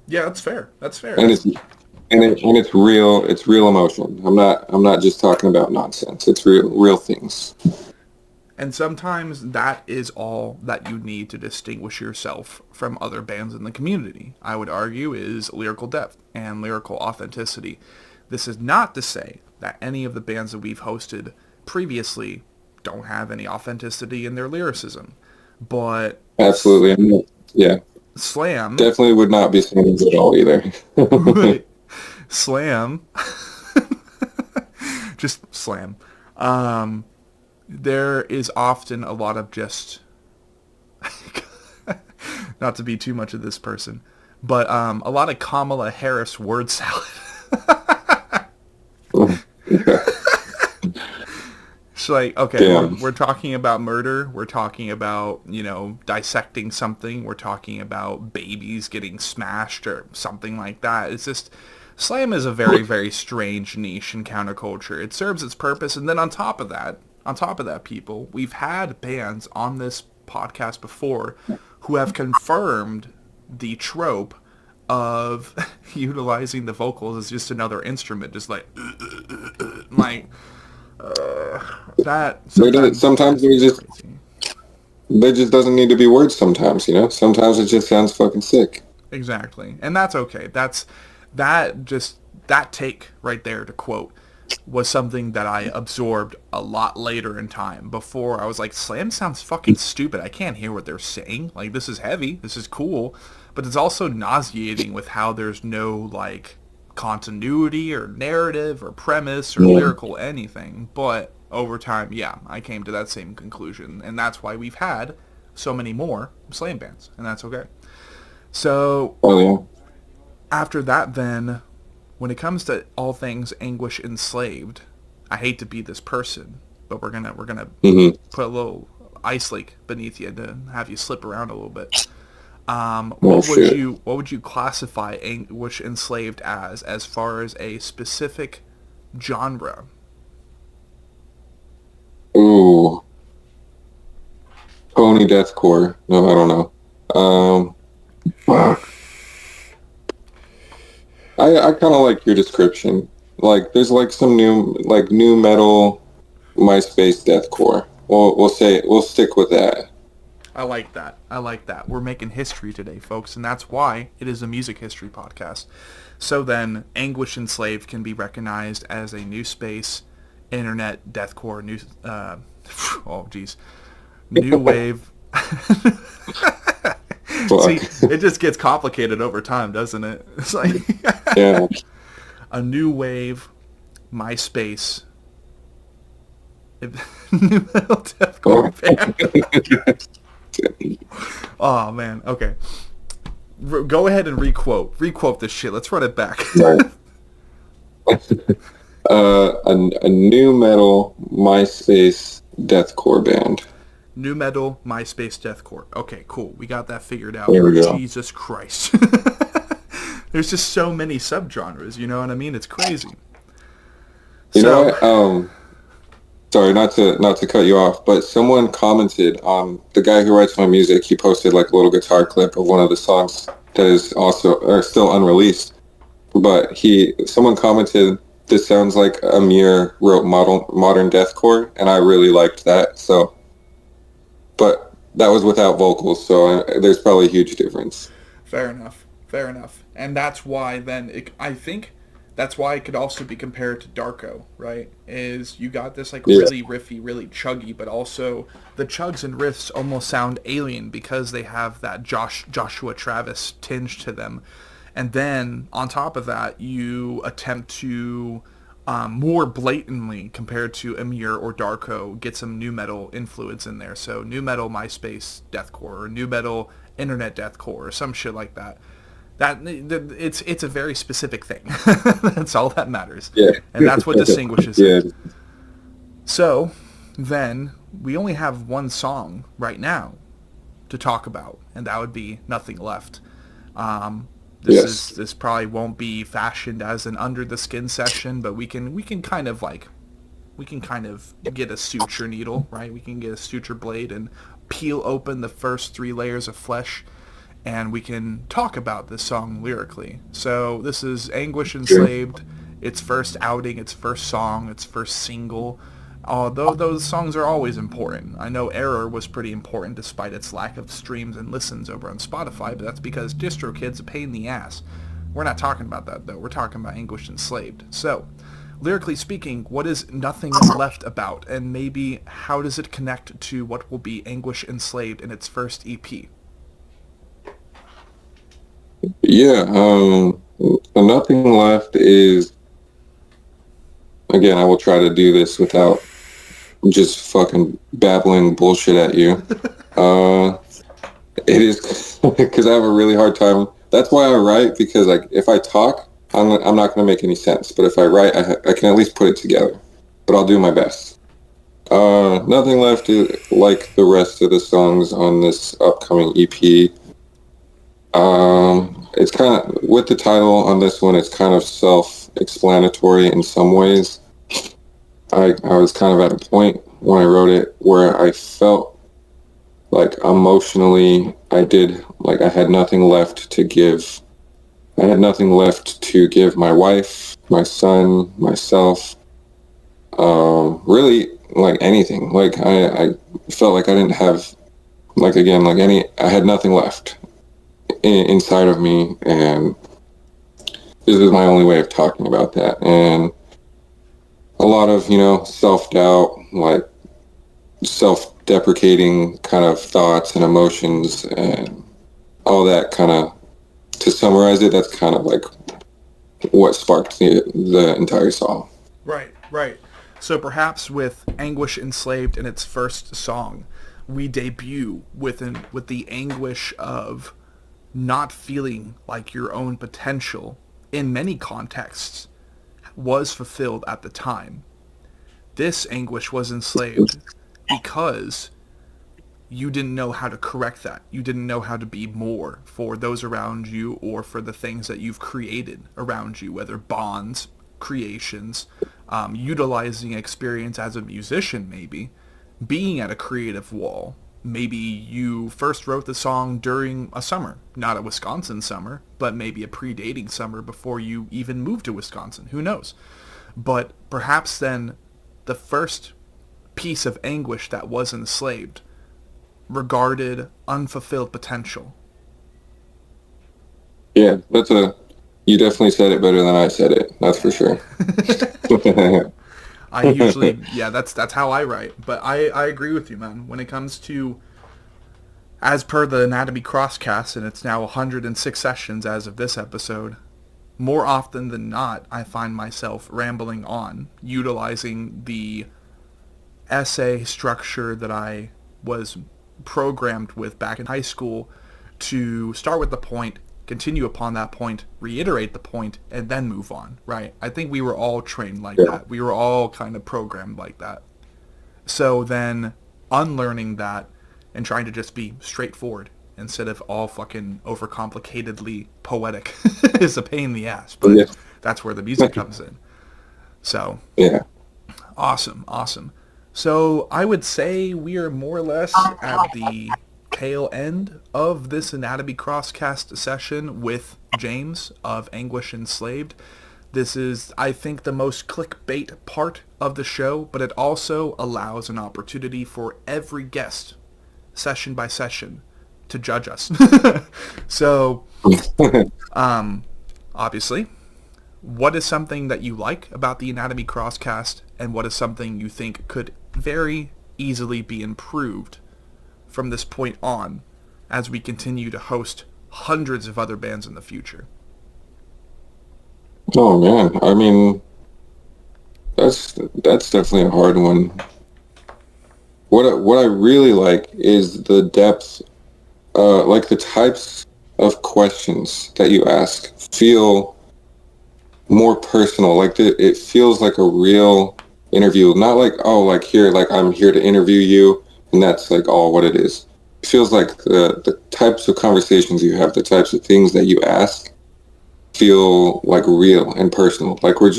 fair. That's fair. And it's real. It's real emotion. I'm not just talking about nonsense. It's real things. And sometimes that is all that you need to distinguish yourself from other bands in the community. I would argue is lyrical depth and lyrical authenticity. This is not to say that any of the bands that we've hosted previously don't have any authenticity in their lyricism. But absolutely, yeah. Slam definitely would not be saying it at all either. Right. Slam, just Slam. There is often a lot of just, not to be too much of this person, but a lot of Kamala Harris word salad. It's like, okay, we're talking about murder. We're talking about, dissecting something. We're talking about babies getting smashed or something like that. It's just, Slam is a very, very strange niche in counterculture. It serves its purpose. And then on top of that, people, we've had bands on this podcast before who have confirmed the trope of utilizing the vocals as just another instrument, just like that. Sometimes there just doesn't need to be words. Sometimes, sometimes it just sounds fucking sick. Exactly, and that's okay. That take right there, to quote was something that I absorbed a lot later in time. Before I was like, slam sounds fucking stupid. I can't hear what they're saying. Like, this is heavy. This is cool. But it's also nauseating with how there's no, like, continuity or narrative or premise or lyrical anything. But over time, yeah, I came to that same conclusion. And that's why we've had so many more slam bands. And that's okay. So, after that then, when it comes to all things Anguish Enslaved, I hate to be this person, but we're gonna put a little ice lake beneath you to have you slip around a little bit. What would you classify Anguish Enslaved as far as a specific genre? Ooh, pony deathcore. No, I don't know. I kind of like your description. Like, there's like some new metal, MySpace deathcore. We'll stick with that. I like that. We're making history today, folks, and that's why it is a music history podcast. So then, Anguish Enslaved can be recognized as a new space, internet deathcore, new wave. See, it just gets complicated over time, doesn't it? It's like a new wave, MySpace, new metal deathcore band. Oh man, okay. Go ahead and requote this shit. Let's run it back. A new metal MySpace deathcore band. New metal, MySpace, deathcore. Okay, cool. We got that figured out. There we go. Jesus Christ. There's just so many subgenres, you know what I mean? It's crazy. You know what? Sorry, not to cut you off, but someone commented on the guy who writes my music. He posted like a little guitar clip of one of the songs that is still unreleased. But someone commented, "This sounds like Amir wrote modern deathcore," and I really liked that. So. But that was without vocals, so there's probably a huge difference. Fair enough. And that's why then, I think that's why it could also be compared to Darko, right? Is you got this like really riffy, really chuggy, but also the chugs and riffs almost sound alien because they have that Joshua Travis tinge to them. And then on top of that, you attempt to more blatantly compared to Amir or Darko, get some new metal influence in there. So new metal MySpace deathcore or new metal internet deathcore or some shit like that. It's a very specific thing. That's all that matters. Yeah. And that's what distinguishes it. So then we only have one song right now to talk about, and that would be Nothing Left. This probably won't be fashioned as an under the skin session, but we can kind of get a suture needle, right? We can get a suture blade and peel open the first 3 layers of flesh, and we can talk about this song lyrically. So this is Anguish Enslaved, its first outing, its first song, its first single. Although those songs are always important. I know Error was pretty important despite its lack of streams and listens over on Spotify, but that's because DistroKid's a pain in the ass. We're not talking about that, though. We're talking about Anguish Enslaved. So, lyrically speaking, what is Nothing Left about? And maybe how does it connect to what will be Anguish Enslaved in its first EP? Yeah, Nothing Left is... Again, I will try to do this without just fucking babbling bullshit at you. It is because I have a really hard time. That's why I write, because like if I talk, I'm not going to make any sense. But if I write, I can at least put it together. But I'll do my best. Nothing Left is like the rest of the songs on this upcoming EP. It's kind of, with the title on this one, it's kind of self-explanatory in some ways. I was kind of at a point when I wrote it where I felt like emotionally I had nothing left to give. I had nothing left to give my wife, my son, myself, really like anything. Like I felt like I didn't have, like again, like I had nothing left inside of me, and this is my only way of talking about that. And a lot of, self-doubt, like self-deprecating kind of thoughts and emotions and all that kind of, to summarize it, that's kind of like what sparked the entire song. Right, right. So perhaps with Anguish Enslaved in its first song, we debut with the anguish of not feeling like your own potential in many contexts was fulfilled at the time. This anguish was enslaved because you didn't know how to correct that. You didn't know how to be more for those around you or for the things that you've created around you, whether bonds, creations, utilizing experience as a musician maybe, being at a creative wall. Maybe you first wrote the song during a summer, not a Wisconsin summer, but maybe a predating summer before you even moved to Wisconsin. Who knows? But perhaps then the first piece of anguish that was enslaved regarded unfulfilled potential. Yeah, you definitely said it better than I said it. That's for sure. I usually, yeah, that's how I write. But I agree with you, man. When it comes to, as per the Anatomy Crosscast, and it's now 106 sessions as of this episode, more often than not, I find myself rambling on, utilizing the essay structure that I was programmed with back in high school to start with the point, continue upon that point, reiterate the point, and then move on, right? I think we were all trained like that. We were all kind of programmed like that. So then unlearning that and trying to just be straightforward instead of all fucking overcomplicatedly poetic is a pain in the ass, but that's where the music comes in. So, yeah. Awesome, awesome. So I would say we are more or less at the tail end of this Anatomy Crosscast session with James of Anguish Enslaved. This is, I think, the most clickbait part of the show, but it also allows an opportunity for every guest, session by session, to judge us. So, obviously, what is something that you like about the Anatomy Crosscast, and what is something you think could very easily be improved from this point on as we continue to host hundreds of other bands in the future? Oh man, I mean, that's definitely a hard one. What I really like is the depth, like the types of questions that you ask feel more personal. Like it feels like a real interview, not like, oh, like here, like I'm here to interview you, and that's like all what it is. It feels like the types of conversations you have, the types of things that you ask, feel like real and personal. Like you're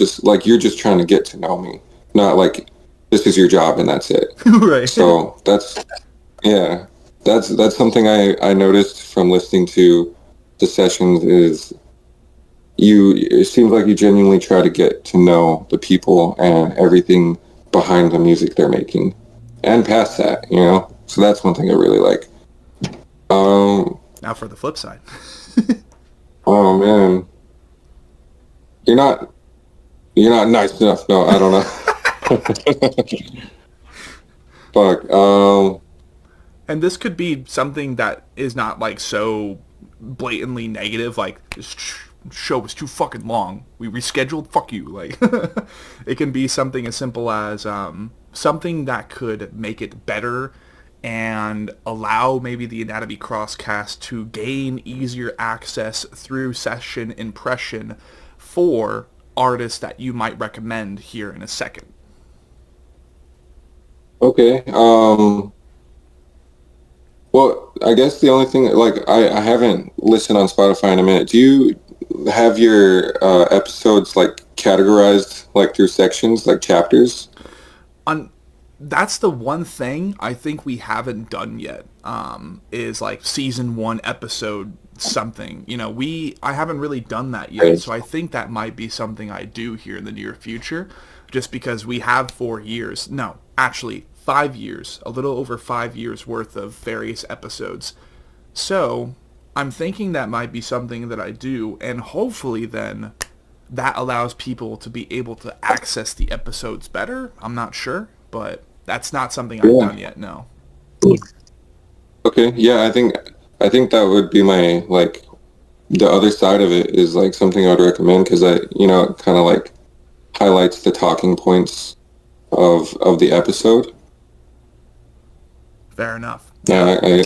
just trying to get to know me, not like this is your job and that's it. Right. So that's something I noticed from listening to the sessions is it seems like you genuinely try to get to know the people and everything behind the music they're making and past that, so that's one thing I really like. Now for the flip side. Oh man, you're not nice enough. No, I don't know. Fuck. And this could be something that is not like so blatantly negative, like this show was too fucking long, we rescheduled, fuck you. Like it can be something as simple as something that could make it better and allow maybe the Anatomy Crosscast to gain easier access through session impression for artists that you might recommend here in a second. Okay. Well, I guess the only thing, like, I haven't listened on Spotify in a minute. Do you have your episodes, like, categorized, like, through sections, like chapters? That's the one thing I think we haven't done yet, is, like, season 1, episode something. I haven't really done that yet, right. So I think that might be something I do here in the near future, just because we have 4 years. No, actually, 5 years, a little over 5 years worth of various episodes. So I'm thinking that might be something that I do, and hopefully then that allows people to be able to access the episodes better. I'm not sure, but that's not something I've Yeah. done yet. No. Okay. Yeah, I think that would be my like the other side of it is like something I'd recommend because it kind of like highlights the talking points of the episode. Fair enough. Yeah. I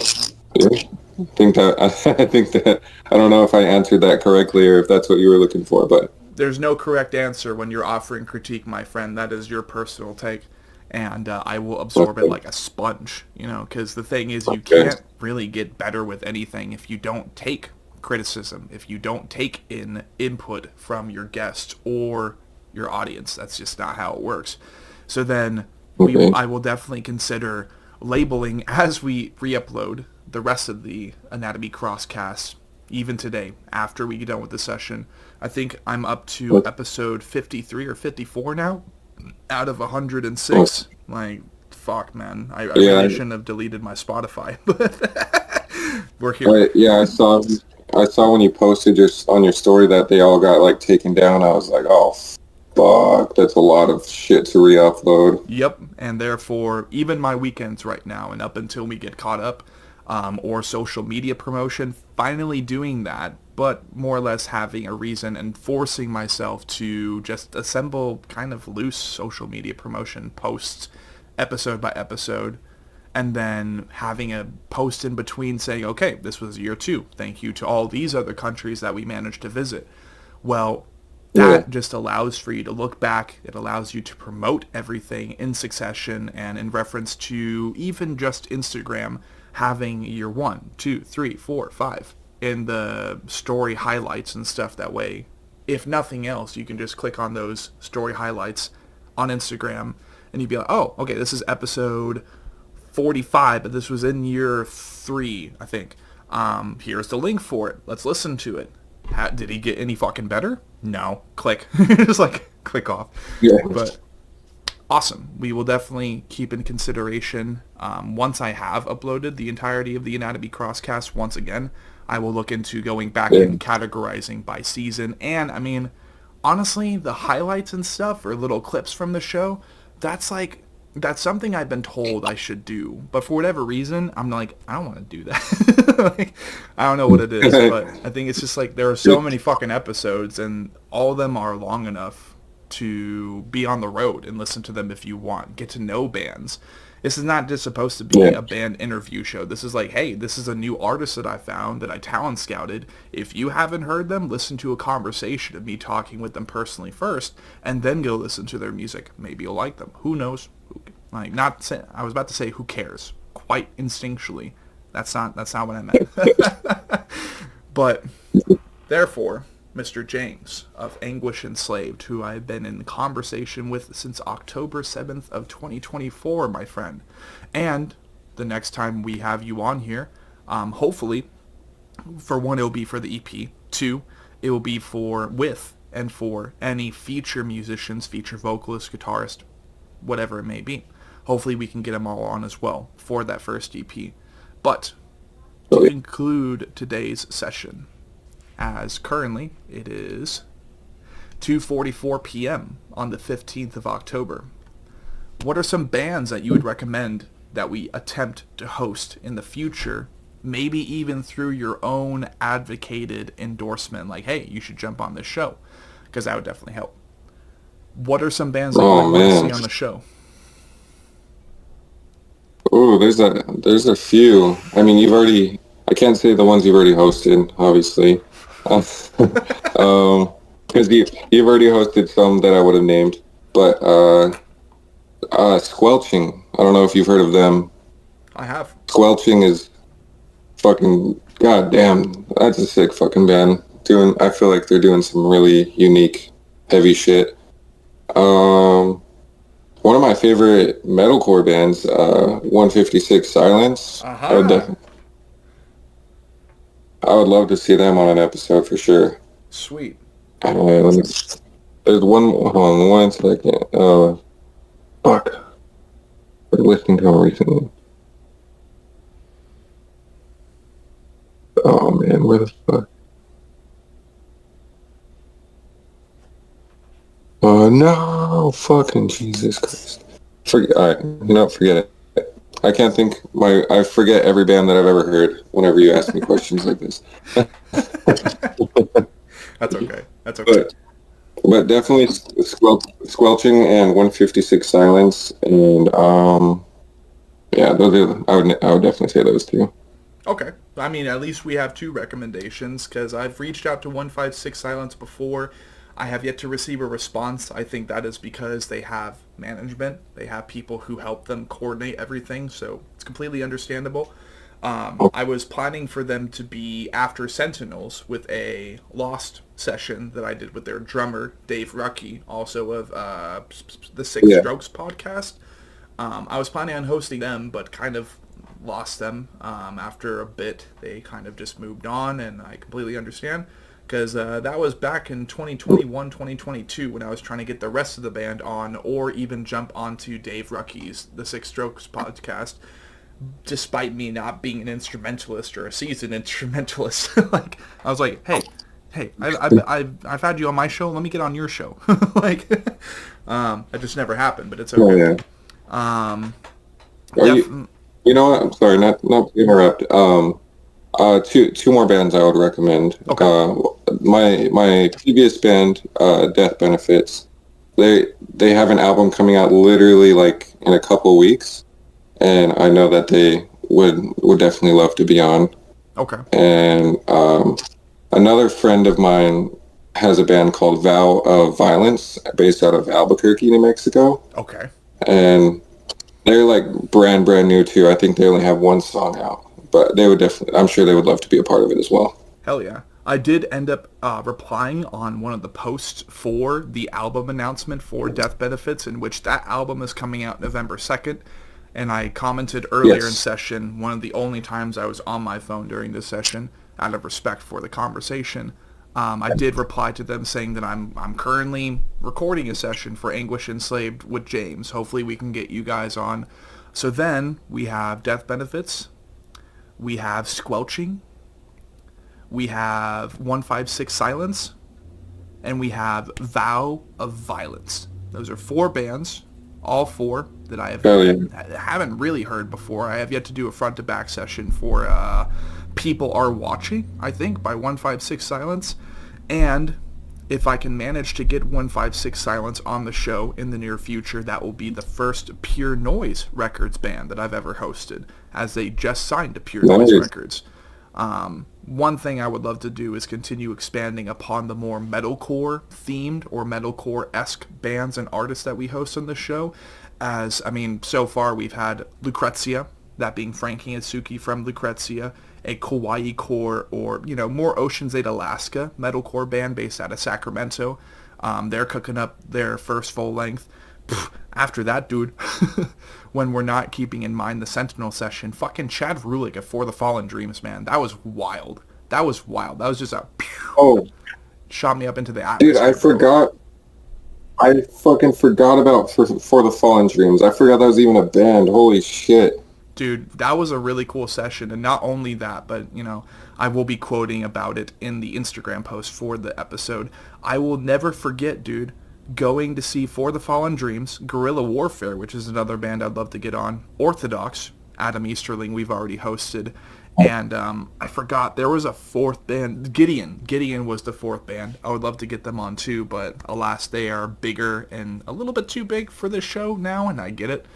think that I think that I don't know if I answered that correctly or if that's what you were looking for, but There's no correct answer when you're offering critique, my friend. That is your personal take. And I will absorb it okay. like a sponge, because the thing is, you Okay. can't really get better with anything if you don't take criticism, if you don't take in input from your guest or your audience. That's just not how it works. So then Okay. I will definitely consider labeling as we re-upload the rest of the Anatomy Crosscast, even today, after we get done with the session. I think I'm up to episode 53 or 54 now, out of 106. Like, fuck, man. I Yeah, really shouldn't have deleted my Spotify, but we're here. yeah, I saw when you posted on your story that they all got like taken down. I was like, oh fuck, that's a lot of shit to re-upload. Yep, and therefore, even my weekends right now, and up until we get caught up, or social media promotion, finally doing that, but more or less having a reason and forcing myself to just assemble kind of loose social media promotion posts, episode by episode, and then having a post in between saying, okay, this was year 2. Thank you to all these other countries that we managed to visit. Well, Yeah, that just allows for you to look back. It allows you to promote everything in succession and in reference to even just Instagram having year 1, 2, 3, 4, 5 in the story highlights and stuff. That way, if nothing else, you can just click on those story highlights on Instagram and you'd be like, oh, okay, this is episode 45, but this was in year 3, I think. Here's the link for it. Let's listen to it. Did he get any fucking better? No. Click. Just like click off. yeah, But awesome. We will definitely keep in consideration. Once I have uploaded the entirety of the Anatomy Crosscast once again, I will look into going back yeah. and categorizing by season. And I mean, honestly, the highlights and stuff or little clips from the show, that's like that's something I've been told I should do, but for whatever reason, I'm like, I don't want to do that. Like, I don't know what it is, but I think it's just like there are so many fucking episodes, and all of them are long enough to be on the road and listen to them if you want. Get to know bands. This is not just supposed to be Yeah. a band interview show. This is like, hey, this is a new artist that I found that I talent scouted. If you haven't heard them, listen to a conversation of me talking with them personally first, and then go listen to their music. Maybe you'll like them. Who knows? Like, not say, I was about to say who cares. Quite instinctually. That's not what I meant. But therefore, Mr. James of Anguish Enslaved, who I've been in conversation with since October 7th of 2024, my friend. And the next time we have you on here, hopefully, for one, it will be for the EP. 2, it will be for any feature musicians, feature vocalists, guitarist, whatever it may be. Hopefully we can get them all on as well for that first EP. But to conclude today's session, as currently it is 2:44 p.m. on the 15th of October, what are some bands that you would recommend that we attempt to host in the future, maybe even through your own advocated endorsement, like, hey, you should jump on this show, because that would definitely help. What are some bands that you Oh would want to see man. on the show? Oh, there's a few. I mean, I can't say the ones you've already hosted, obviously. Uh, because you've already hosted some that I would have named, but Squelching. I don't know if you've heard of them. I have. Squelching is fucking goddamn. That's a sick fucking band. I feel like they're doing some really unique, heavy shit. Um, One of my favorite metalcore bands, 156 Silence. Aha. I would love to see them on an episode for sure. Sweet. Let me, there's one. Hold on one second. Fuck. I've been listening to them recently. Oh man, where the fuck? No, fucking Jesus Christ. Forget it. I can't think. I forget every band that I've ever heard whenever you ask me questions like this. That's okay. That's okay. But definitely Squelching and 156 Silence, and yeah, those are, I would definitely say those two. Okay. I mean, at least we have two recommendations, because I've reached out to 156 Silence before. I have yet to receive a response. I think that is because they have management. They have people who help them coordinate everything, so it's completely understandable. I was planning for them to be after Sentinels with a Lost session that I did with their drummer, Dave Rucky, also of the Six Strokes podcast. I was planning on hosting them, but kind of lost them after a bit. They kind of just moved on, and I completely understand, because that was back in 2021, 2022, when I was trying to get the rest of the band on, or even jump onto Dave Rucky's The Six Strokes podcast, despite me not being an instrumentalist or a seasoned instrumentalist. Like, I was like, hey, I've had you on my show. Let me get on your show. Like, that just never happened, but it's okay. Oh, yeah. You know what? I'm sorry, not to interrupt. Two more bands I would recommend. Okay. My previous band, Death Benefits, they have an album coming out literally like in a couple weeks, and I know that they would definitely love to be on. Okay. And another friend of mine has a band called Vow of Violence, based out of Albuquerque, New Mexico. Okay. And they're like brand new too. I think they only have one song out, but they would definitely, I'm sure they would love to be a part of it as well. Hell yeah. I did end up replying on one of the posts for the album announcement for Death Benefits, in which that album is coming out November 2nd. And I commented earlier in session, one of the only times I was on my phone during this session, out of respect for the conversation, I did reply to them saying that I'm currently recording a session for Anguish Enslaved with James. Hopefully we can get you guys on. So then we have Death Benefits, we have Squelching, we have 156 Silence, and we have Vow of Violence. Those are four bands, all four, that I haven't really heard before. I have yet to do a front-to-back session for People Are Watching, I think, by 156 Silence. And if I can manage to get 156 Silence on the show in the near future, that will be the first Pure Noise Records band that I've ever hosted, as they just signed to Pure Noise Records. One thing I would love to do is continue expanding upon the more metalcore themed or metalcore-esque bands and artists that we host on the show. As, I mean, so far we've had Lucrezia, that being Frankie and Suki from Lucrezia, a Kawaii core, or, you know, more Ocean's 8 Alaska metalcore band based out of Sacramento. They're cooking up their first full length. After that, dude, when we're not keeping in mind the Sentinel session, fucking Chad Rulick of For the Fallen Dreams, man, that was wild. That was just a shot me up into the atmosphere. Dude, I fucking forgot about For the Fallen Dreams. I forgot that was even a band. Holy shit. Dude, that was a really cool session, and not only that, but, you know, I will be quoting about it in the Instagram post for the episode. I will never forget, dude, going to see For the Fallen Dreams, Guerrilla Warfare, which is another band I'd love to get on, Orthodox, Adam Easterling, we've already hosted, and I forgot, there was a fourth band, Gideon was the fourth band. I would love to get them on too, but alas, they are bigger and a little bit too big for this show now, and I get it.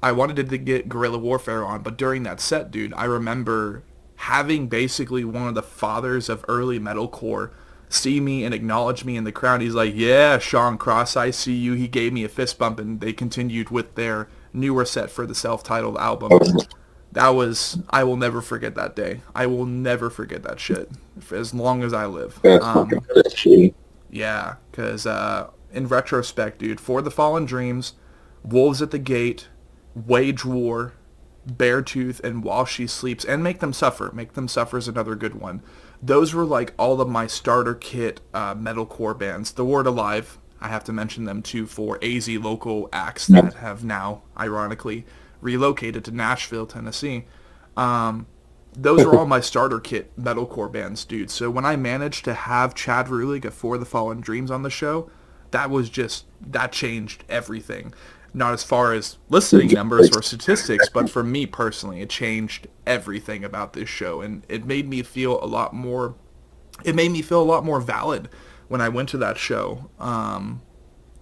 I wanted to get Guerrilla Warfare on, but during that set, dude, I remember having basically one of the fathers of early metalcore see me and acknowledge me in the crowd. He's like, yeah, Sean Cross, I see you. He gave me a fist bump, and they continued with their newer set for the self-titled album. That was, I will never forget that day. I will never forget that shit for as long as I live. Yeah, because in retrospect, dude, For the Fallen Dreams, Wolves at the Gate, Wage War, Beartooth, and While She Sleeps, and Make Them Suffer. Make Them Suffer is another good one. Those were like all of my starter kit metalcore bands. The Word Alive, I have to mention them too, for AZ local acts that have now, ironically, relocated to Nashville, Tennessee. Those are all my starter kit metalcore bands, dude. So when I managed to have Chad Rulig of For the Fallen Dreams on the show, that changed everything. Not as far as listening numbers or statistics, but for me personally, it changed everything about this show, and it made me feel a lot more valid when I went to that show.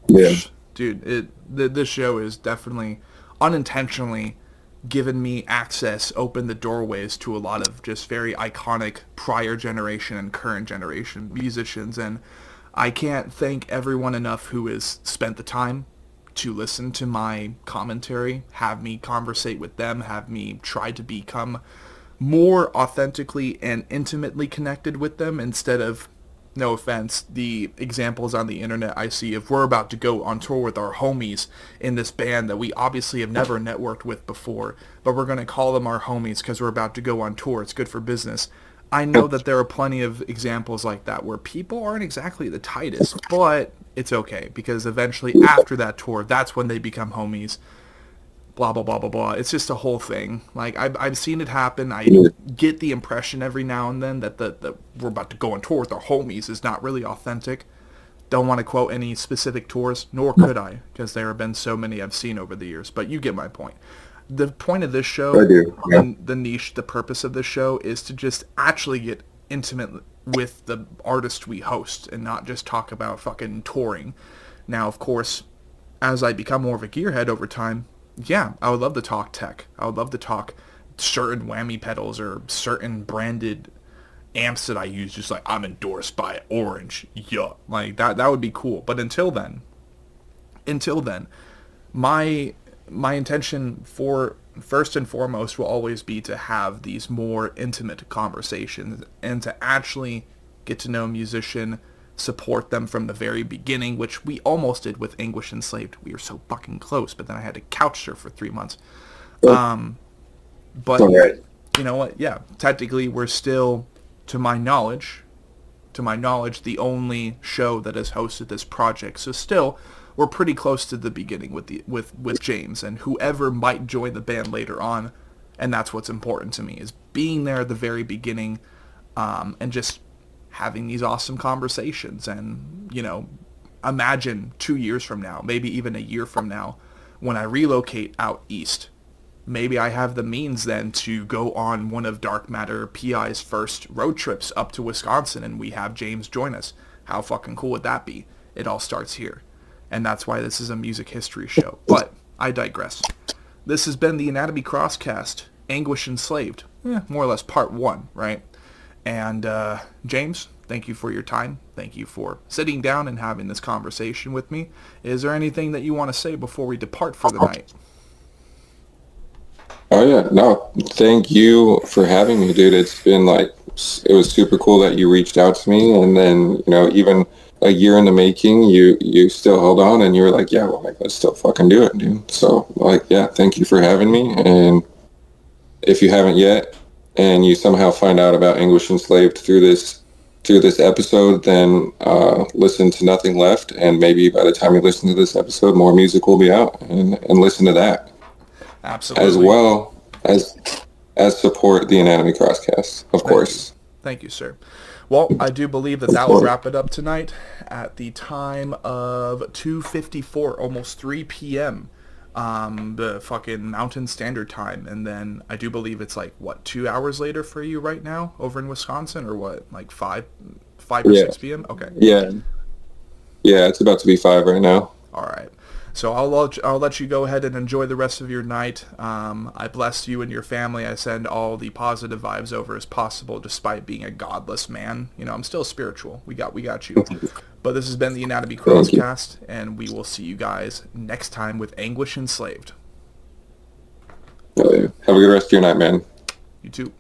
Yeah. Dude, this show is definitely unintentionally given me access, opened the doorways to a lot of just very iconic prior generation and current generation musicians, and I can't thank everyone enough who has spent the time to listen to my commentary, have me conversate with them, have me try to become more authentically and intimately connected with them instead of, no offense, the examples on the internet I see of we're about to go on tour with our homies in this band that we obviously have never networked with before, but we're going to call them our homies because we're about to go on tour. It's good for business. I know that there are plenty of examples like that where people aren't exactly the tightest, but it's okay because eventually after that tour, that's when they become homies. Blah, blah, blah, blah, blah. It's just a whole thing. Like, I've seen it happen. I get the impression every now and then that the we're about to go on tour with our homies is not really authentic. Don't want to quote any specific tours, nor could I, because there have been so many I've seen over the years. But you get my point. The point of this show, I do. Yeah. the niche, the purpose of this show is to just actually get intimate with the artist we host and not just talk about fucking touring. Now, of course, as I become more of a gearhead over time, yeah, I would love to talk tech. I would love to talk certain whammy pedals or certain branded amps that I use, just like I'm endorsed by Orange. Yeah, like that would be cool. But until then, my intention for first and foremost will always be to have these more intimate conversations and to actually get to know a musician, support them from the very beginning, which we almost did with Anguish Enslaved. We were so fucking close, but then I had to couch surf for 3 months. But you know what? Yeah, technically we're still, to my knowledge, the only show that has hosted this project. So still, we're pretty close to the beginning with James and whoever might join the band later on. And that's what's important to me, is being there at the very beginning, and just having these awesome conversations. And, you know, imagine 2 years from now, maybe even a year from now, when I relocate out east, maybe I have the means then to go on one of Dark Matter PI's first road trips up to Wisconsin and we have James join us. How fucking cool would that be? It all starts here. And that's why this is a music history show. But I digress. This has been the Anatomy Crosscast, Anguish Enslaved. More or less part 1, right? And James, thank you for your time. Thank you for sitting down and having this conversation with me. Is there anything that you want to say before we depart for the night? Oh yeah, no, thank you for having me, dude. It's been it was super cool that you reached out to me, and then, you know, even a year in the making, you still held on, and you were like, yeah, well, let's still fucking do it, dude. So, yeah, thank you for having me. And if you haven't yet, and you somehow find out about Anguish Enslaved through this episode, then listen to Nothing Left, and maybe by the time you listen to this episode, more music will be out, and listen to that. Absolutely. As well as support the Anatomy Crosscast, of course. Thank you, sir. Well, I do believe that will wrap it up tonight at the time of 2:54, almost 3 p.m. The fucking Mountain Standard Time. And then I do believe it's 2 hours later for you right now over in Wisconsin, or what, 5 or 6 p.m.? Okay. Yeah, it's about to be 5 right now. All right. So I'll let you go ahead and enjoy the rest of your night. I bless you and your family. I send all the positive vibes over as possible, despite being a godless man. You know, I'm still spiritual. We got you. But this has been the Anatomy Crosscast, and we will see you guys next time with Anguish Enslaved. Have a good rest of your night, man. You too.